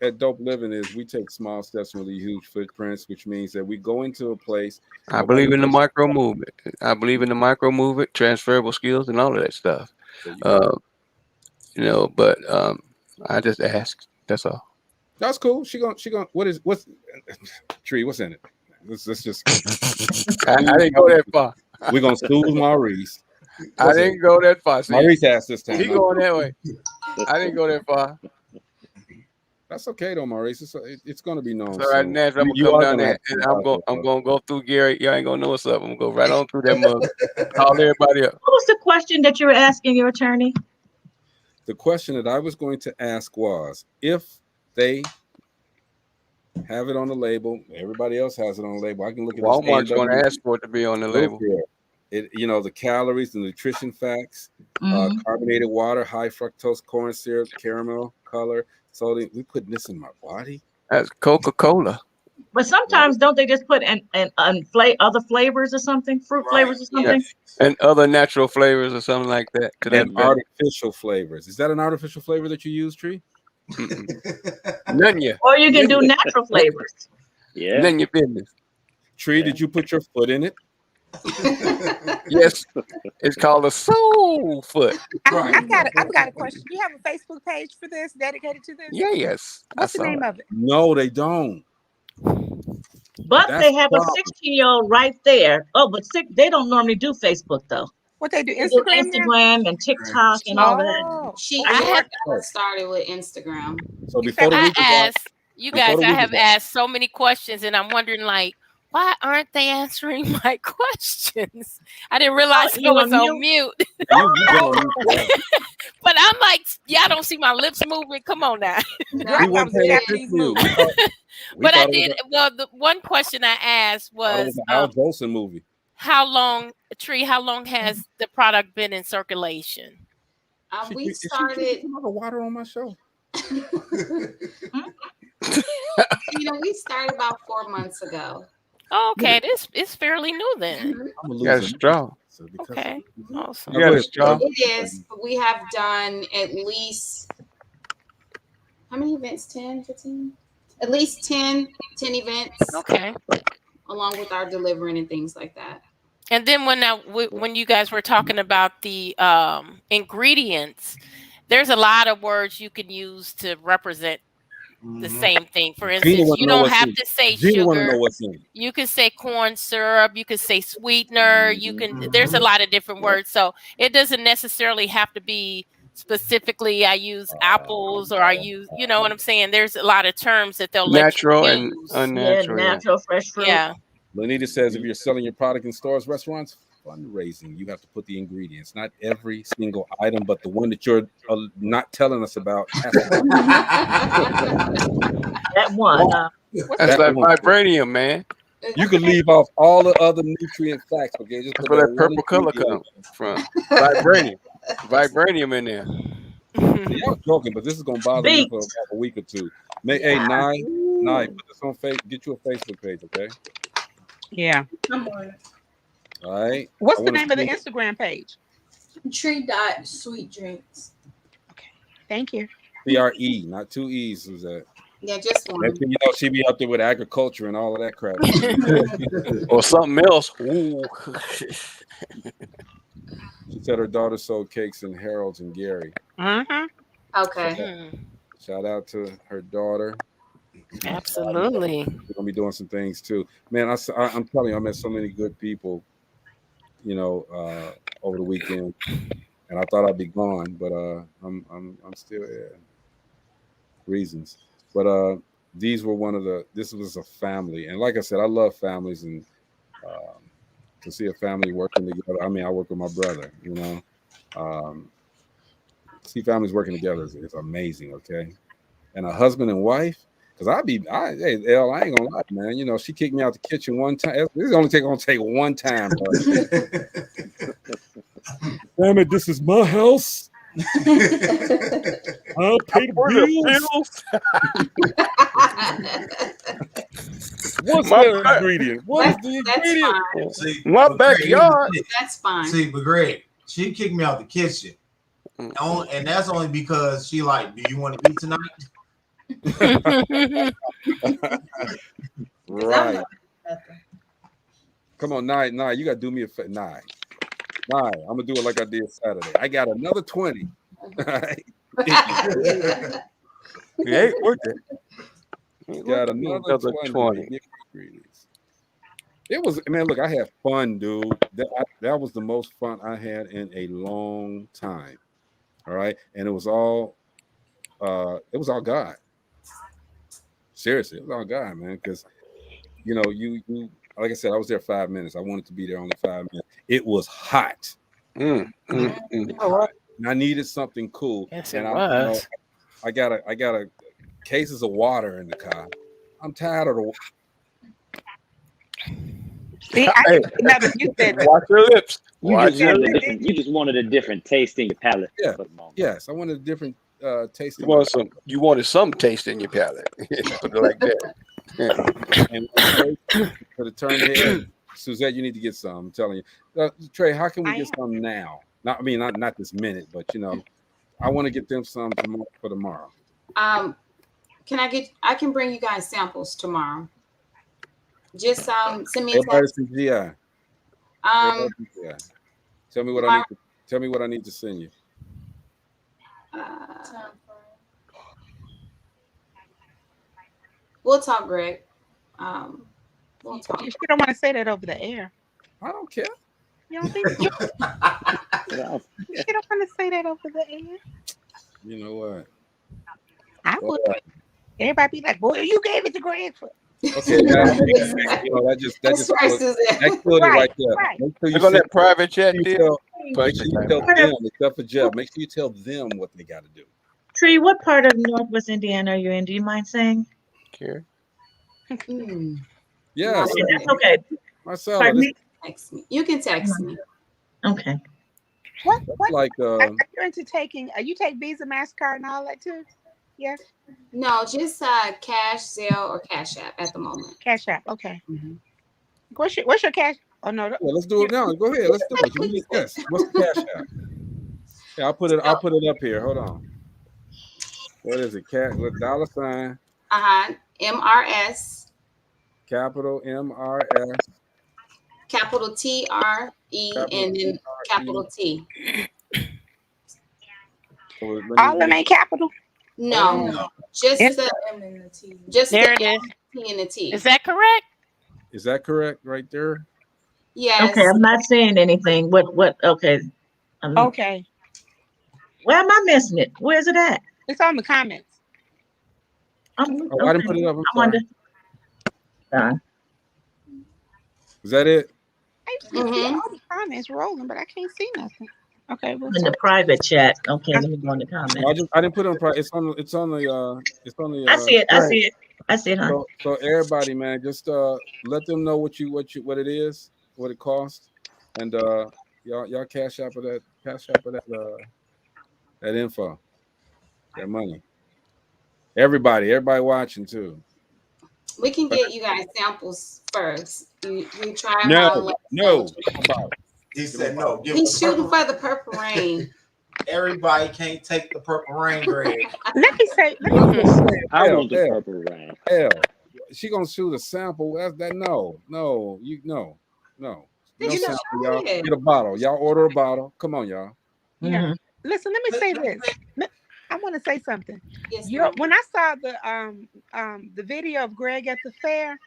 at Dope Living is we take small steps with huge footprints, which means that we go into a place. I believe in the micro movement. I believe in the micro movement, transferable skills, and all of that stuff. You know, but I just asked. That's all. That's cool. She gonna. What's Tree? What's in it? Let's just. I didn't go that far. We're gonna soothe Maurice. I didn't go that far. See, Maurice asked this time. He going that way. I didn't go that far. That's okay though, Maurice. It's gonna be known. So right now, I'm gonna come down there and I'm gonna go through Gary. Y'all ain't gonna know what's up. I'm gonna go right on through that mug. Call everybody up. What was the question that you were asking your attorney? The question that I was going to ask was, if they have it on the label, everybody else has it on the label. I can look at Walmart's going to ask for it to be on the label. the calories, the nutrition facts, Mhm. carbonated water, high fructose corn syrup, caramel color, sodium. We putting this in my body. That's Coca-Cola. But sometimes don't they just put in other flavors or something, fruit flavors or something? And other natural flavors or something like that. To that And artificial flavors. Is that an artificial flavor that you use, Tree? None you. Or you can do natural flavors. Yeah. None your business. Tree, did you put your foot in it? Yes. It's called a soul foot. I've got a question. Do you have a Facebook page for this, dedicated to this? Yeah, yes. What's the name of it? No, they don't. But That's they have the a problem. 16-year-old right there. Oh, but they don't normally do Facebook though. What they do? They do Instagram now? Instagram and TikTok and all that. Oh, She I just started with Instagram. So before the week is out, asked you guys, I have asked so many questions, and I'm wondering, like, why aren't they answering my questions? I didn't realize I was on mute. But I'm like, y'all don't see my lips moving. Come on now. But I did. Well, the one question I asked was, Al Jolson movie. how long has the product been in circulation? We started. Water on my show. We started about 4 months ago. Okay, this is fairly new then. You got a straw. Okay, awesome. You got a straw. It is. We have done at least, how many events? 10, 15? At least 10 events. Okay. Along with our delivering and things like that. And then when you guys were talking about the ingredients, there's a lot of words you can use to represent the same thing. For instance, you don't have to say sugar. You can say corn syrup. You can say sweetener. You can. There's a lot of different words, so it doesn't necessarily have to be specifically. I use apples, or I use. You know what I'm saying? There's a lot of terms that they'll natural let and you use. unnatural. Yeah, natural, fresh fruit. Yeah. Lanita says if you're selling your product in stores, restaurants, fundraising, you have to put the ingredients, not every single item, but the one that you're not telling us about. That one. That's like vibranium, man. You can leave off all the other nutrient facts, okay? Just that's where that purple color comes from. Vibranium. Vibranium in there. Y'all joking, but this is gonna bother you for about a week or two. Hey, Nye, put this on Facebook. Get you a Facebook page, okay? Yeah. Come on. All right. What's the name of the Instagram page? Tree.sweetdrinks. Okay. Thank you. CRE, not 2 E's, was that? Yeah, just one. Next thing you know, she be out there with agriculture and all of that crap. Or something else. Ooh. She said her daughter sold cakes in Harold's and Gary. Okay. Shout out to her daughter. Absolutely. We're gonna be doing some things too, man. I'm telling you, I met so many good people, over the weekend, and I thought I'd be gone, but I'm still here. Reasons, but this was a family, and like I said, I love families, and to see a family working together. I mean, I work with my brother, see families working together is amazing, okay, and a husband and wife. Cause hey, Elle, I ain't gonna lie, man. She kicked me out the kitchen one time. This is only gonna take one time. Damn it, this is my house. I'll pay the bills. What's the ingredient? What is the ingredient? See, my backyard. That's fine. See, but Greg, she kicked me out the kitchen, and that's only because she like, do you want to eat tonight? Right. Come on, Nye, you gotta do me a favor. Nye, I'm gonna do it like I did Saturday. I got another 20. Right. It ain't worth it. Got another 20. It was, man. Look, I had fun, dude. That was the most fun I had in a long time. All right, and it was all God. Seriously, it was all God, man. Because you like I said, I was there 5 minutes. I wanted to be there only 5 minutes. It was hot. All right. And I needed something cool. Yes, and it was. I got a cases of water in the car. I'm tired of See, I Hey, didn't say nothing. You said that. watch your lips. You Watch just your wanted a lips. different. You just wanted a different taste in your palate Yeah. for the moment. Yes, I wanted a different taste. You wanted some taste in your palate. Put it like that. Yeah. And Trey, for the turn here, Suzette, you need to get some. I'm telling you, Trey. How can we get some now? Not this minute, but I want to get them some for tomorrow. I can bring you guys samples tomorrow. Just send me a text. GI. Yeah. Tell me what I need to send you. We'll talk, Greg. We'll talk. You don't want to say that over the air. I don't care. You don't think you don't want to say that over the air? You know what? I would. Everybody be like, "Boy, you gave it to Greg for." Okay, that just killed it right there. Right. Make sure You're on that private chat deal. Make sure you tell them, except for Jeff. Make sure you tell them what they got to do. Tree, what part of Northwest Indiana are you in? Do you mind saying? Care. Yes. Okay, that's okay. Marcella, text me. You can text me. Okay. What? Like are you into taking? You take Visa, MasterCard, and all that too? Yes. No, just Cash, Zelle, or Cash App at the moment. Cash App. Okay. What's your cash? Oh no. Yeah, let's do it now. Go ahead. Let's do it. Yes. What's the Cash App? Yeah, I'll put it up here. Hold on. What is it? $? MRS. Capital MRS. Capital TRE and then capital T. All of them ain't capital. No. Just the M and the T. Just There the it M, is. T, and the T. Is that correct? Is that correct right there? Yes. Okay, I'm not saying anything. What? Okay. Okay. Where am I missing it? Where's it at? It's on the comments. I didn't put it up. I'm I sorry. wonder. Is that it? I used to see all the comments rolling, but I can't see nothing. Okay. In the private chat. Okay, let me go in the comments. I didn't put it on private. It's on the. I see it. I see it, huh? So everybody, man, just let them know what it is, what it costs, and y'all cash out for that info, that money. Everybody watching too. We can get you guys samples first. You try them No. He said no. He's shooting for the Purple Rain. Everybody can't take the Purple Rain, Greg. Let me say. I want the Purple Rain. Hell, she gonna shoot a sample. No. Sample, y'all. Get a bottle. Y'all order a bottle. Come on, y'all. Yeah. Listen, let me say this. I want to say something. Yes, when I saw the video of Greg at the fair,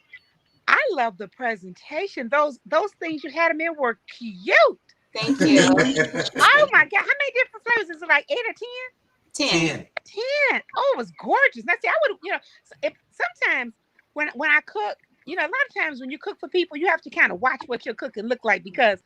I love the presentation. Those things you had him in were cute. Thank you. Oh my God. How many different flavors? Is it like 8 or 10? 10. Oh, it was gorgeous. Now see, I would, sometimes when I cook, a lot of times when you cook for people, you have to kind of watch what your cooking look like because,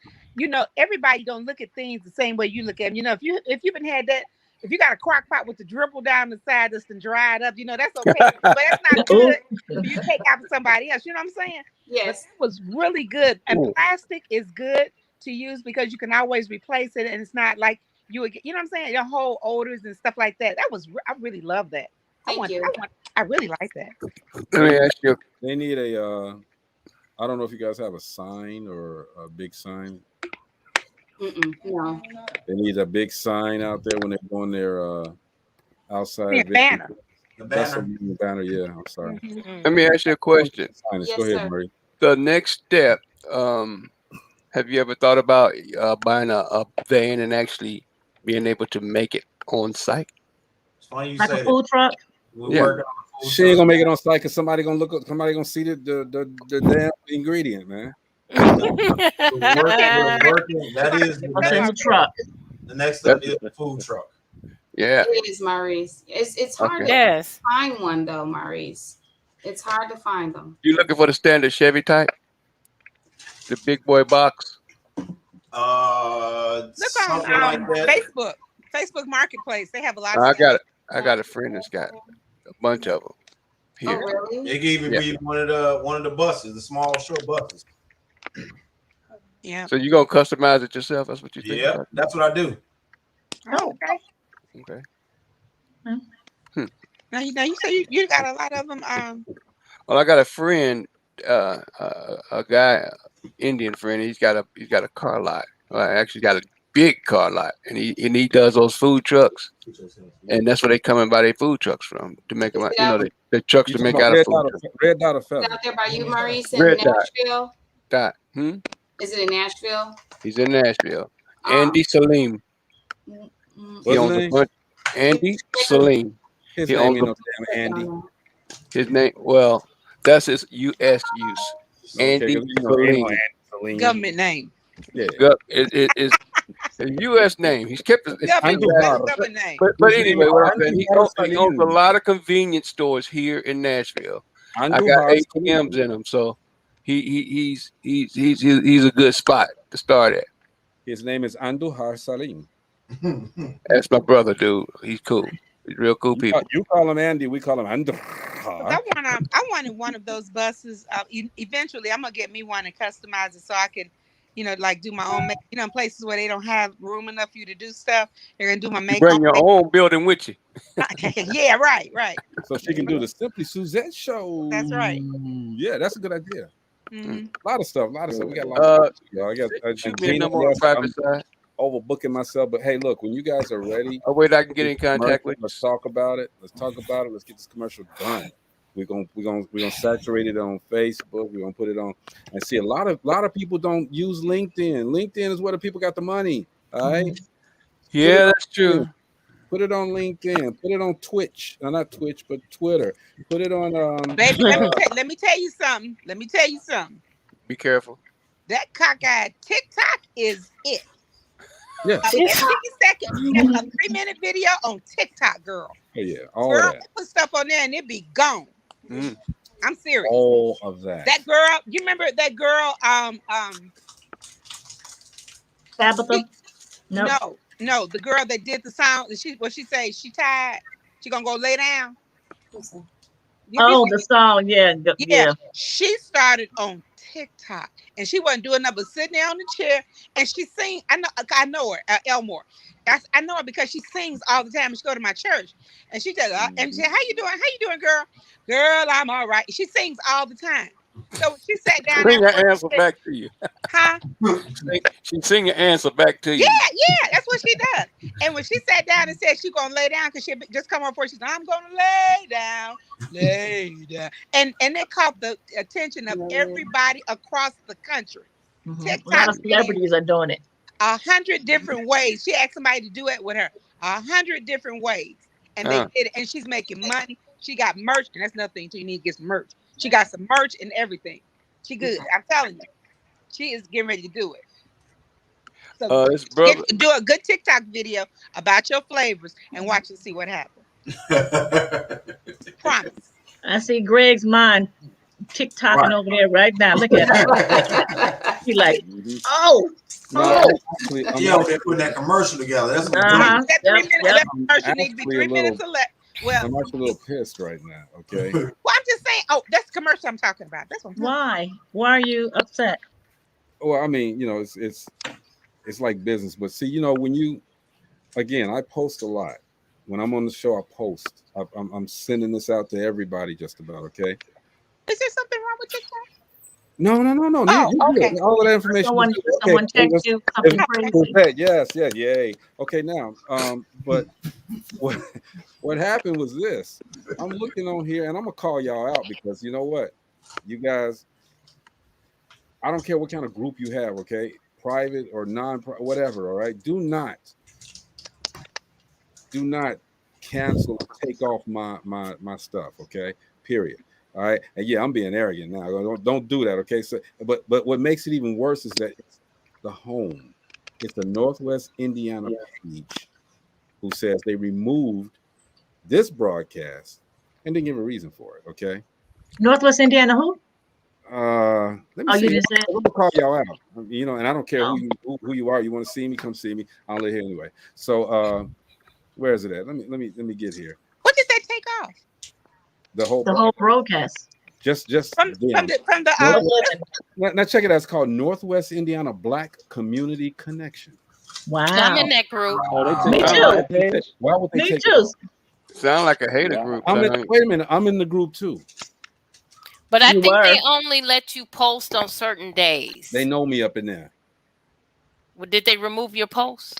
everybody don't look at things the same way you look at them. If you've been had that, if you got a crock pot with the dribble down the side that's been dried up, that's okay. But that's not good if you take out for somebody else. You know what I'm saying? Yes. But it was really good. And plastic is good to use because you can always replace it. And it's not like you would get, you know what I'm saying? Your whole odors and stuff like that. I really love that. Thank you. I really like that. Let me ask you. They need I don't know if you guys have a sign or a big sign. No. They need a big sign out there when they're doing their outside banner. The banner, yeah. I'm sorry. Let me ask you a question. Yes, Go ahead, sir. Marie. The next step, have you ever thought about buying a van and actually being able to make it on site? Like a food truck? She ain't gonna make it on site because somebody gonna see the damn ingredient, man. That is the truck. The next step is the food truck. Yeah. It is, Maurice. It's hard to find one though, Maurice. It's hard to find them. You looking for the standard Chevy type? The big boy box? Look on Facebook Marketplace. They have a lot of I got a friend that's got a bunch of them. Here. Oh, really? It can even be one of the buses, the small short buses. Yeah. So you gonna customize it yourself? That's what you think? Yeah, that's what I do. Oh, okay. Okay. Now you say you got a lot of them. Well, I got a friend, a guy, Indian friend. He's got a car lot. Well, actually, got a big car lot, and he does those food trucks, and that's where they come and buy their food trucks from to make them. You know, the trucks to make out of food. Red Dot or Is it Feather? out there by you, Maurice, in Red Dot. Nashville? Dot. Is it in Nashville? He's in Nashville. Andy Salim. Mm, He What's owns his a name? bunch. Andy Salim. His He name owns ain't a, no damn Andy. his name. Well, that's his U.S. use. Okay, Andy 'cause ain't no Salim. Andy Salim. Government name. Yeah. It is a U.S. name. He's kept his Government, Andu that's Har. government name. but His name anyway, is what I'm saying, Andu he Har owns a Salim. lot of convenience stores here in Nashville. I Andu got Har ATMs Salim. in them, so he's a good spot to start at. His name is Andu Har Salim. That's my brother, dude. He's cool. He's real cool people. You call him Andy, we call him Andu Har. I wanted one of those buses. Eventually, I'm gonna get me one and customize it so I can, like do my own. In places where they don't have room enough for you to do stuff, they're gonna do my You bring your own building with you. Yeah, right. So she can do the Simply Suzette show. That's right. Yeah, that's a good idea. Mm-hmm. A lot of stuff. We got a lot of stuff. I got Shoot me a number on the private side. Overbooking myself, but hey, look, when you guys are ready, wait, I can get in contact with you. Let's talk about it. Let's get this commercial done. We're gonna saturate it on Facebook. We're gonna put it on and see a lot of people don't use LinkedIn. LinkedIn is where the people got the money. All right. Yeah, that's true. Put it on LinkedIn. Put it on Twitch. No, not Twitch, but Twitter. Put it on. Baby, let me tell you something. Be careful. That cockeyed TikTok is it. Yeah. A 3-minute video on TikTok, girl. Oh, yeah, all girl, of that. Put stuff on there and it be gone. I'm serious. All of that. That girl, you remember that girl? Tabitha? No, the girl that did the sound. What she say? She tired. She gonna go lay down. The song, yeah. She started on TikTok and she wasn't doing nothing but sitting there on the chair and she sing. I know her, Elmore. I know her because she sings all the time. She go to my church and she just and she, how you doing, girl? Girl, I'm all right. She sings all the time. So she sat down. Bring your answer back to you. Huh? She sing your answer back to you. Yeah, that's what she does. And when she sat down and said she gonna lay down, because she just come up for, she said, I'm gonna lay down. And it caught the attention of everybody across the country. A lot of celebrities are doing it. 100 different ways. She asked somebody to do it with her. 100 different ways. And they did it. And she's making money. She got merch, and that's another thing too. You need to get some merch. She got some merch and everything. She good. I'm telling you. She is getting ready to do it. So do a good TikTok video about your flavors and watch and see what happens. Promise. I see Greg's mind TikToking over there right now. Look at her. She's like, yeah, they're putting that commercial together. That's what that commercial needs to be 3 minutes or less. Well, I'm actually a little pissed right now. Okay. Well, I'm just saying. Oh, that's the commercial I'm talking about. That's what I'm talking about. Why are you upset? Well, I mean, it's like business, but see, when you, again, I post a lot. When I'm on the show, I post. I'm sending this out to everybody, just about. Okay. Is there something wrong with TikTok? No. Oh, okay. All of that information. Someone text you something crazy. Yes, yay. Okay, now, but what happened was this. I'm looking on here, and I'm gonna call y'all out because you know what, you guys. I don't care what kind of group you have, okay, private or non-private, whatever. All right, do not cancel, take off my stuff, okay. Period. All right, and yeah, I'm being arrogant now. Don't do that, okay? So, but what makes it even worse is that it's the home. It's the Northwest Indiana page who says they removed this broadcast and didn't give a reason for it. Okay. Northwest Indiana who? Let me see. You didn't say it? I'm gonna call y'all out. And I don't care who you are. You want to see me? Come see me. I'll live here anyway. So where is it at? Let me get here. What did they take off? The whole broadcast. Just from them. the Now check it out. It's called Northwest Indiana Black Community Connection. I'm Wow. in that group. Oh, they Me took too. my page. Why would they Me take too. Sound like a hater Wow. group. wait a minute. I'm in the group too. But I You think they were. only let you post on certain days. They know me up in there. Well, did they remove your posts?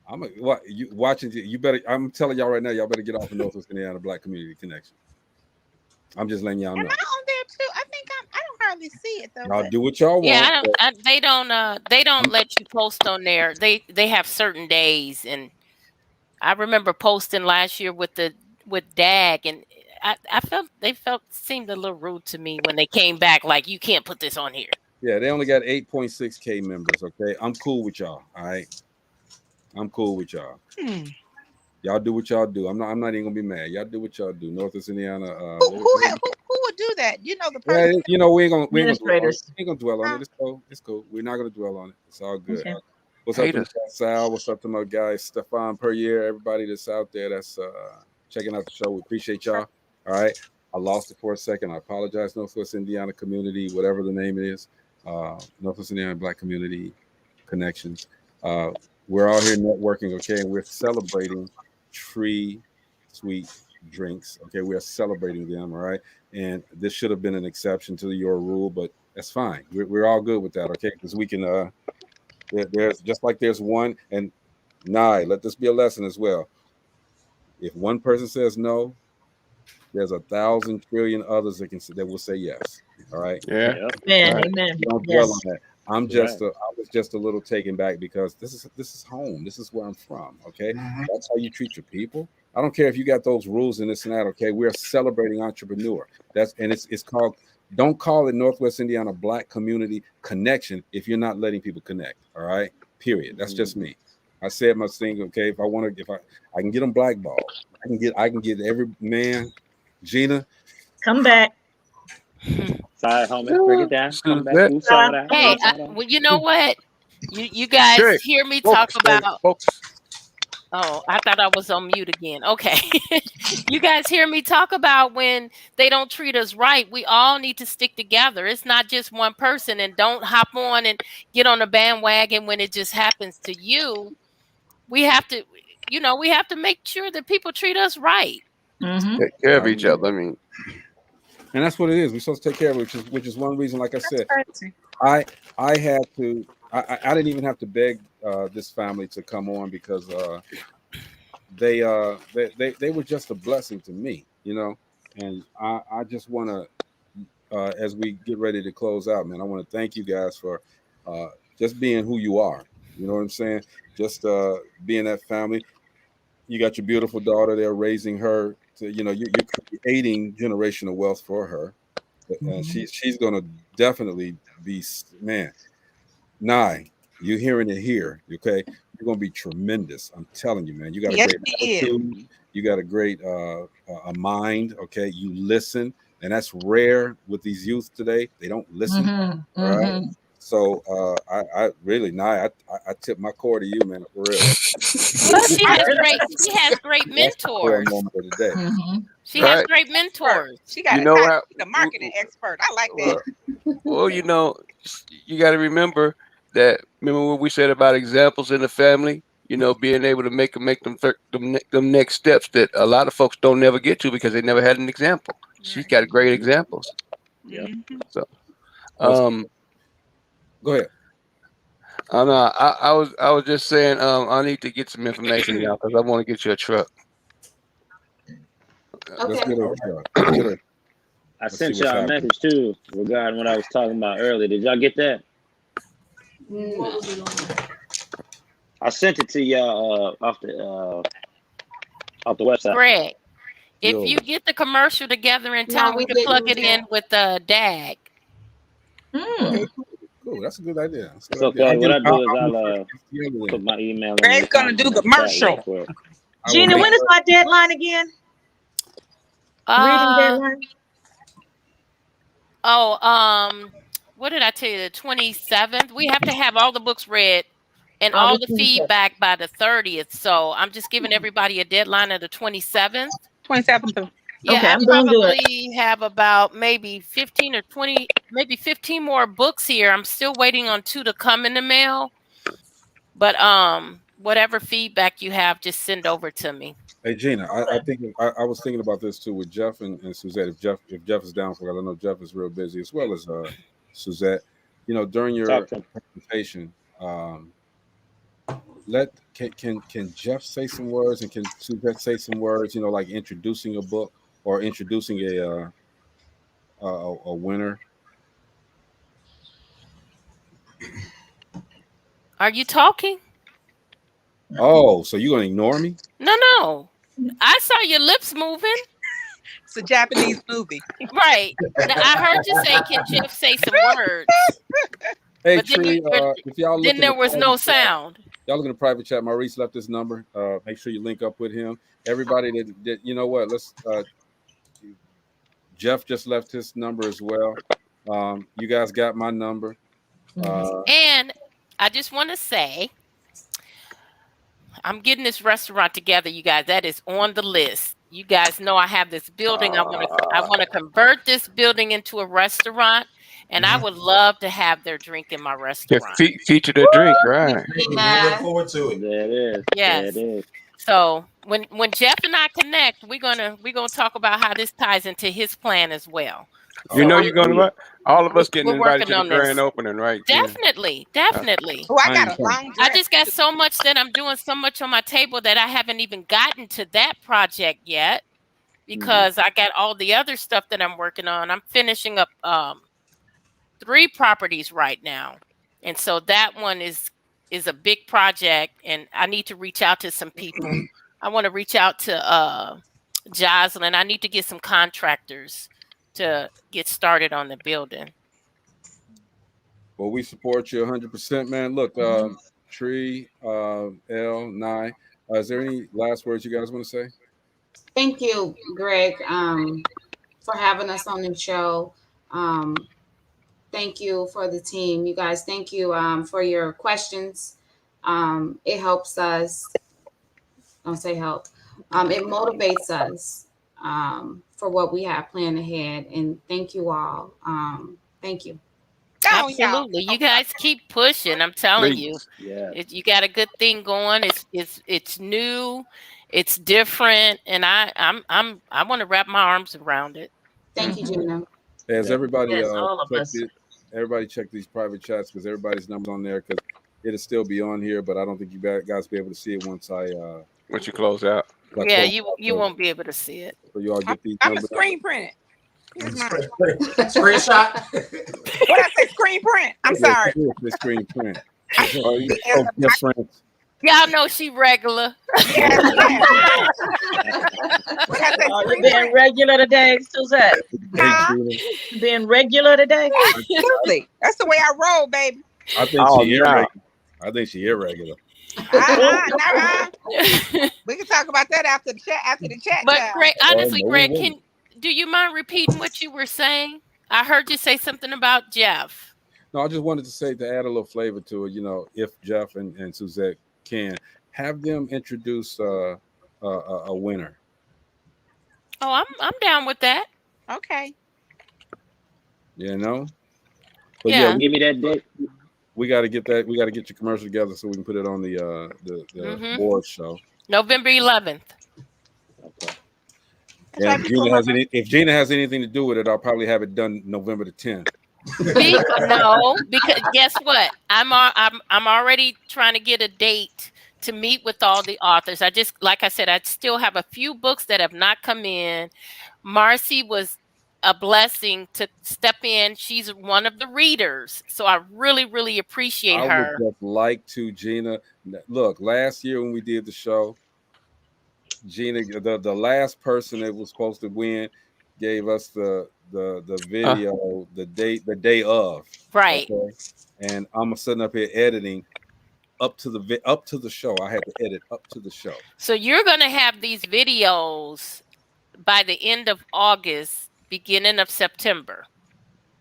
What you watching? You better. I'm telling y'all right now. Y'all better get off of Northwest Indiana Black Community Connection. I'm just letting y'all Am know. I on there too? I think I don't hardly see it though. Y'all But do what y'all want. Yeah, but they don't let you post on there. They have certain days, and I remember posting last year with DAG, and I felt seemed a little rude to me when they came back like, you can't put this on here. Yeah, they only got 8.6K members. Okay, I'm cool with y'all. All right, I'm cool with y'all. Y'all do what y'all do. I'm not even gonna be mad. Y'all do what y'all do. Northwest Indiana. who would do that? You know the person. Yeah, you know we ain't gonna Administrators. dwell on it. It's cool. It's cool. We're not gonna dwell on it. It's all good. Okay. What's up to my guy Sal? What's up to my guy Stefan Perrier? Everybody that's out there that's checking out the show. We appreciate y'all. All right. I lost it for a second. I apologize, Northwest Indiana Community, whatever the name is. Northwest Indiana Black Community Connections. We're all here networking, okay, and we're celebrating Tree Sweet Drinks. Okay, we are celebrating them, all right. And this should have been an exception to your rule, but that's fine. We're all good with that, okay? Because we can. There's just like there's one, and let this be a lesson as well. If one person says no, there's 1,000 trillion others that will say yes. All right. Yeah. Amen. Right. Amen. Don't dwell on that. I was just a little taken back because this is home. This is where I'm from. Okay. That's how you treat your people. I don't care if you got those rules and this and that. Okay. We're celebrating entrepreneur. It's called, don't call it Northwest Indiana Black Community Connection if you're not letting people connect. All right. Period. That's just me. I said my thing. Okay. If I can get them blackballed, I can get every man. Gina, come back. Sorry, homie. Break it down. Come back. Hey, well, you know what? You guys hear me talk about. Oh, I thought I was on mute again. Okay. You guys hear me talk about when they don't treat us right. We all need to stick together. It's not just one person, and don't hop on and get on the bandwagon when it just happens to you. We have to, we have to make sure that people treat us right. Take care of each other. I mean, and that's what it is. We're supposed to take care of it, which is one reason, like I said, I had to. I didn't even have to beg this family to come on because they were just a blessing to me, And I just want to, as we get ready to close out, man, I want to thank you guys for just being who you are. You know what I'm saying? Just being that family. You got your beautiful daughter there, raising her to, you're creating generational wealth for her. And she's going to definitely be, man, you're hearing it here, okay? You're going to be tremendous. I'm telling you, man. You got a great attitude. You got a great a mind, okay? You listen, and that's rare with these youth today. They don't listen, right? So I really, I tip my core to you, man, for real. Well, she has great mentors. She has great mentors. She got a marketing expert. I like that. Well, you got to remember what we said about examples in the family. Being able to make them next steps that a lot of folks don't never get to because they never had an example. She's got great examples. Yeah. So, go ahead. I was just saying I need to get some information now because I want to get you a truck. Okay. I sent y'all a message too regarding what I was talking about earlier. Did y'all get that? What was it on? I sent it to y'all off the website. Greg, if you get the commercial together in time, we can plug it in with the DAG. Cool. That's a good idea. It's okay. What I do is I'll put my email. Greg's gonna do the commercial. Gina, when is my deadline again? Reading deadline. What did I tell you? The 27th. We have to have all the books read and all the feedback by the 30th. So I'm just giving everybody a deadline of the 27th. 27th. Yeah, Okay, I I'm gonna do it. probably have about maybe 15 or 20, maybe 15 more books here. I'm still waiting on 2 to come in the mail. But whatever feedback you have, just send over to me. Hey Gina, I think I was thinking about this too with Jeff and Suzette. If Jeff is down for it, I know Jeff is real busy as well as Suzette. You know, during your presentation, can Jeff say some words and can Suzette say some words? You know, like introducing a book or introducing a winner. Are you talking? Oh, so you gonna ignore me? No. I saw your lips moving. It's a Japanese movie. Right. I heard you say, "Can Jeff say some words?" Hey, But Tree, if y'all then there was no sound. Y'all look in the private chat. Maurice left this number. Make sure you link up with him. Everybody that you know what? Let's. Jeff just left his number as well. You guys got my number. And I just want to say, I'm getting this restaurant together, you guys. That is on the list. You guys know I have this building. I want to convert this building into a restaurant, and I would love to have their drink in my restaurant. Feature the drink, right? We look forward to it. There it is. Yes. There it is. So when Jeff and I connect, we're gonna talk about how this ties into his plan as well. You know, you're gonna all of us getting We're invited working to the on grand this. opening, right? Definitely. Oh, I got a long I dress. just got so much that I'm doing so much on my table that I haven't even gotten to that project yet because I got all the other stuff that I'm working on. I'm finishing up 3 properties right now. And so that one is a big project, and I need to reach out to some people. I want to reach out to Jocelyn. I need to get some contractors to get started on the building. Well, we support you 100%, man. Look, Tree, L, Nye. Is there any last words you guys want to say? Thank you, Greg, for having us on the show. Thank you for the team. You guys, thank you for your questions. It helps us. Don't say help. It motivates us for what we have planned ahead. And thank you all. Thank you. Absolutely. You guys keep pushing. I'm telling you. Yeah. You got a good thing going. It's new, it's different, and I want to wrap my arms around it. Thank you, Gina. As everybody Yes, all of us. Everybody check these private chats because everybody's number's on there because it'll still be on here, but I don't think you guys be able to see it once you close out. Yeah, you won't be able to see it. So you all get these I'm a numbers. screen print. Here's mine. Screenshot. What I say, screen print? I'm sorry. The screen print. Your friends. Y'all know she regular. You being regular today, Suzette? You being regular today? Absolutely. That's the way I roll, baby. I think she irregular. I think she irregular. We can talk about that after the chat. But Greg, honestly, no, Greg, do you mind repeating what you were saying? I heard you say something about Jeff. No, I just wanted to say to add a little flavor to it. You know, if Jeff and Suzette can have them introduce a winner. Oh, I'm down with that. Okay. You know. But yeah. Give me that date. We got to get that. We got to get your commercial together so we can put it on the board show. November 11th. Okay. And if Gina has anything to do with it, I'll probably have it done November the 10th. No, because guess what? I'm already trying to get a date to meet with all the authors. Like I said, I still have a few books that have not come in. Marcy was a blessing to step in. She's one of the readers, so I really, really appreciate her. I would just like to, Gina. Look, last year when we did the show, Gina, the last person that was supposed to win, gave us the video the day of. Right. Okay? And I'm sitting up here editing up to the show. I had to edit up to the show. So you're gonna have these videos by the end of August, beginning of September,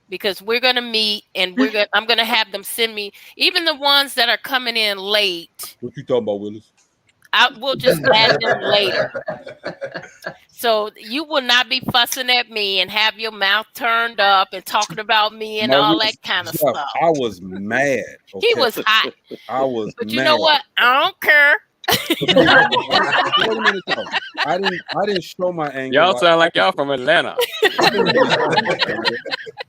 because we're gonna meet and I'm gonna have them send me even the ones that are coming in late. What you talking about, Willis? we'll just add them later. So you will not be fussing at me and have your mouth turned up and talking about me and all that kind of stuff. I was mad. Okay? He was hot. I was But mad. you know what? I don't care. Wait a minute, though. I didn't show my anger. Y'all sound like y'all from Atlanta.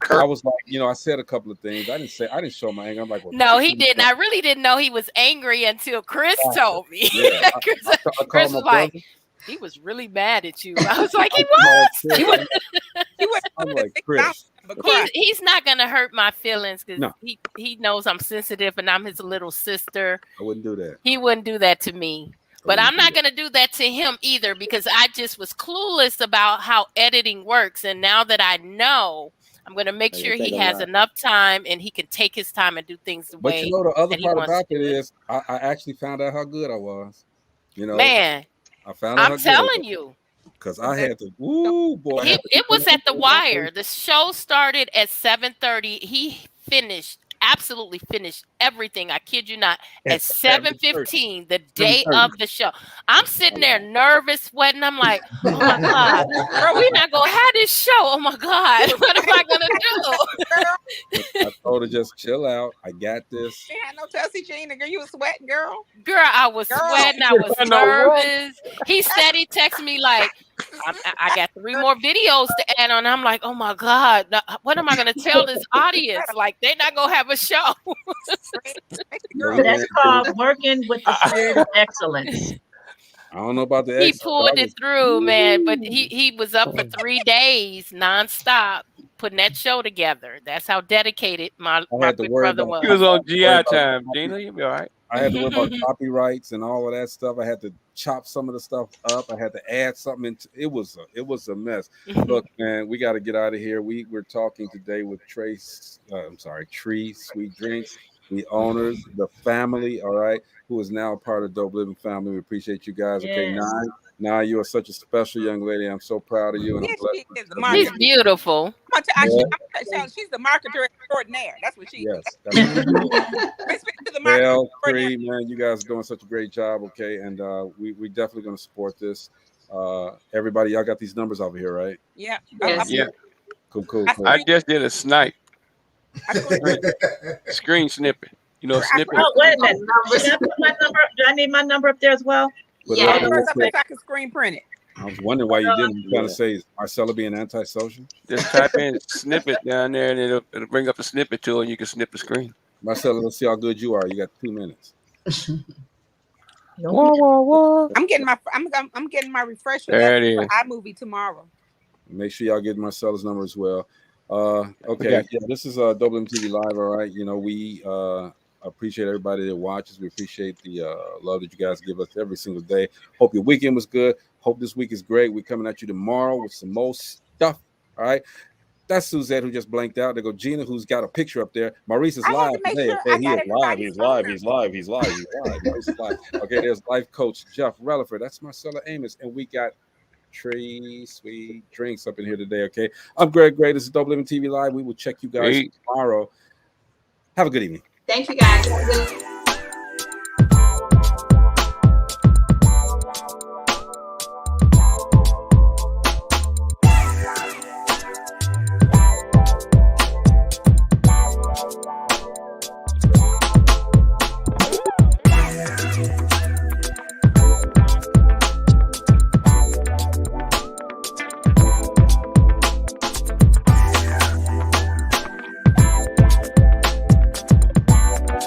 I was like, I said a couple of things. I didn't show my anger. I'm like, well, no, he didn't. I really didn't know he was angry until Chris told me. Yeah, Chris was like, he was really mad at you. I was like, he was. I'm like, Chris. He's not gonna hurt my feelings because he knows I'm sensitive and I'm his little sister. I wouldn't do that. He wouldn't do that to me. But I'm not going to do that to him either because I just was clueless about how editing works. And now that I know, I'm going to make sure he has enough time and he can take his time and do things the way. But the other part about it is I actually found out how good I was. Man, I found out I'm telling you. Because I had to, boy. It was at the wire. The show started at 7:30. He absolutely finished everything. I kid you not. At 7:15, the day of the show. I'm sitting there nervous, sweating. I'm like, oh my God, girl, we're not gonna have this show. Oh my God, what am I gonna do? I told her just chill out. I got this. She had no Chelsea Gina, girl. You was sweating, girl. Girl, I was sweating. I was nervous. He said he texted me like, I got 3 more videos to add on. I'm like, oh my God, what am I going to tell this audience? Like, they're not going to have a show. That's called working with the spirit of excellence. I don't know about the He pulled it through, man, but he was up for 3 days nonstop putting that show together. That's how dedicated my big brother was. He was on GI time, Gina. You'll be all right. I had to worry about copyrights and all of that stuff. I had to chop some of the stuff up. I had to add something into it. Was a mess. Look, man, we got to get out of here. We're talking today with Tree Sweet Drinks, the owners, the family, all right, who is now a part of Dope Living family. We appreciate you guys. Okay, Yes. Now you are such a special young lady. I'm so proud of you. And I'm She's beautiful. She's the marketer extraordinaire. That's what she is. Well, Tree, man, you guys are doing such a great job. Okay, and we definitely going to support this. Everybody, y'all got these numbers over here, right? Yeah. Yes. Yeah. Cool. I just did a snipe. Screen snippet. Snippet. Oh, wait a minute. Should I put my number? Do I need my number up there as well? Yeah. I can screen print it. I was wondering why you didn't. Trying to say, is Marcella being antisocial? Just type in snippet down there, and it'll bring up a snippet tool, and you can snip the screen. Marcella, let's see how good you are. You got 2 minutes. Whoa. I'm getting my refresher there it is. for iMovie tomorrow. Make sure y'all get Marcella's number as well. Okay. Yeah, this is DopelivenTV Live. All right. We appreciate everybody that watches. We appreciate the love that you guys give us every single day. Hope your weekend was good. Hope this week is great. We're coming at you tomorrow with some more stuff. All right. That's Suzette who just blanked out. They go Gina, who's got a picture up there. Maurice is live today. Okay, he is live. He's live. Maurice is live. Okay, there's life coach Jeff Relaford. That's Marcella Amos. And we got Tree Sweet Drinks up in here today. Okay. I'm Greg Gray. This is DopelivenTV Live. We will check you guys tomorrow. Have a good evening. Thank you, guys.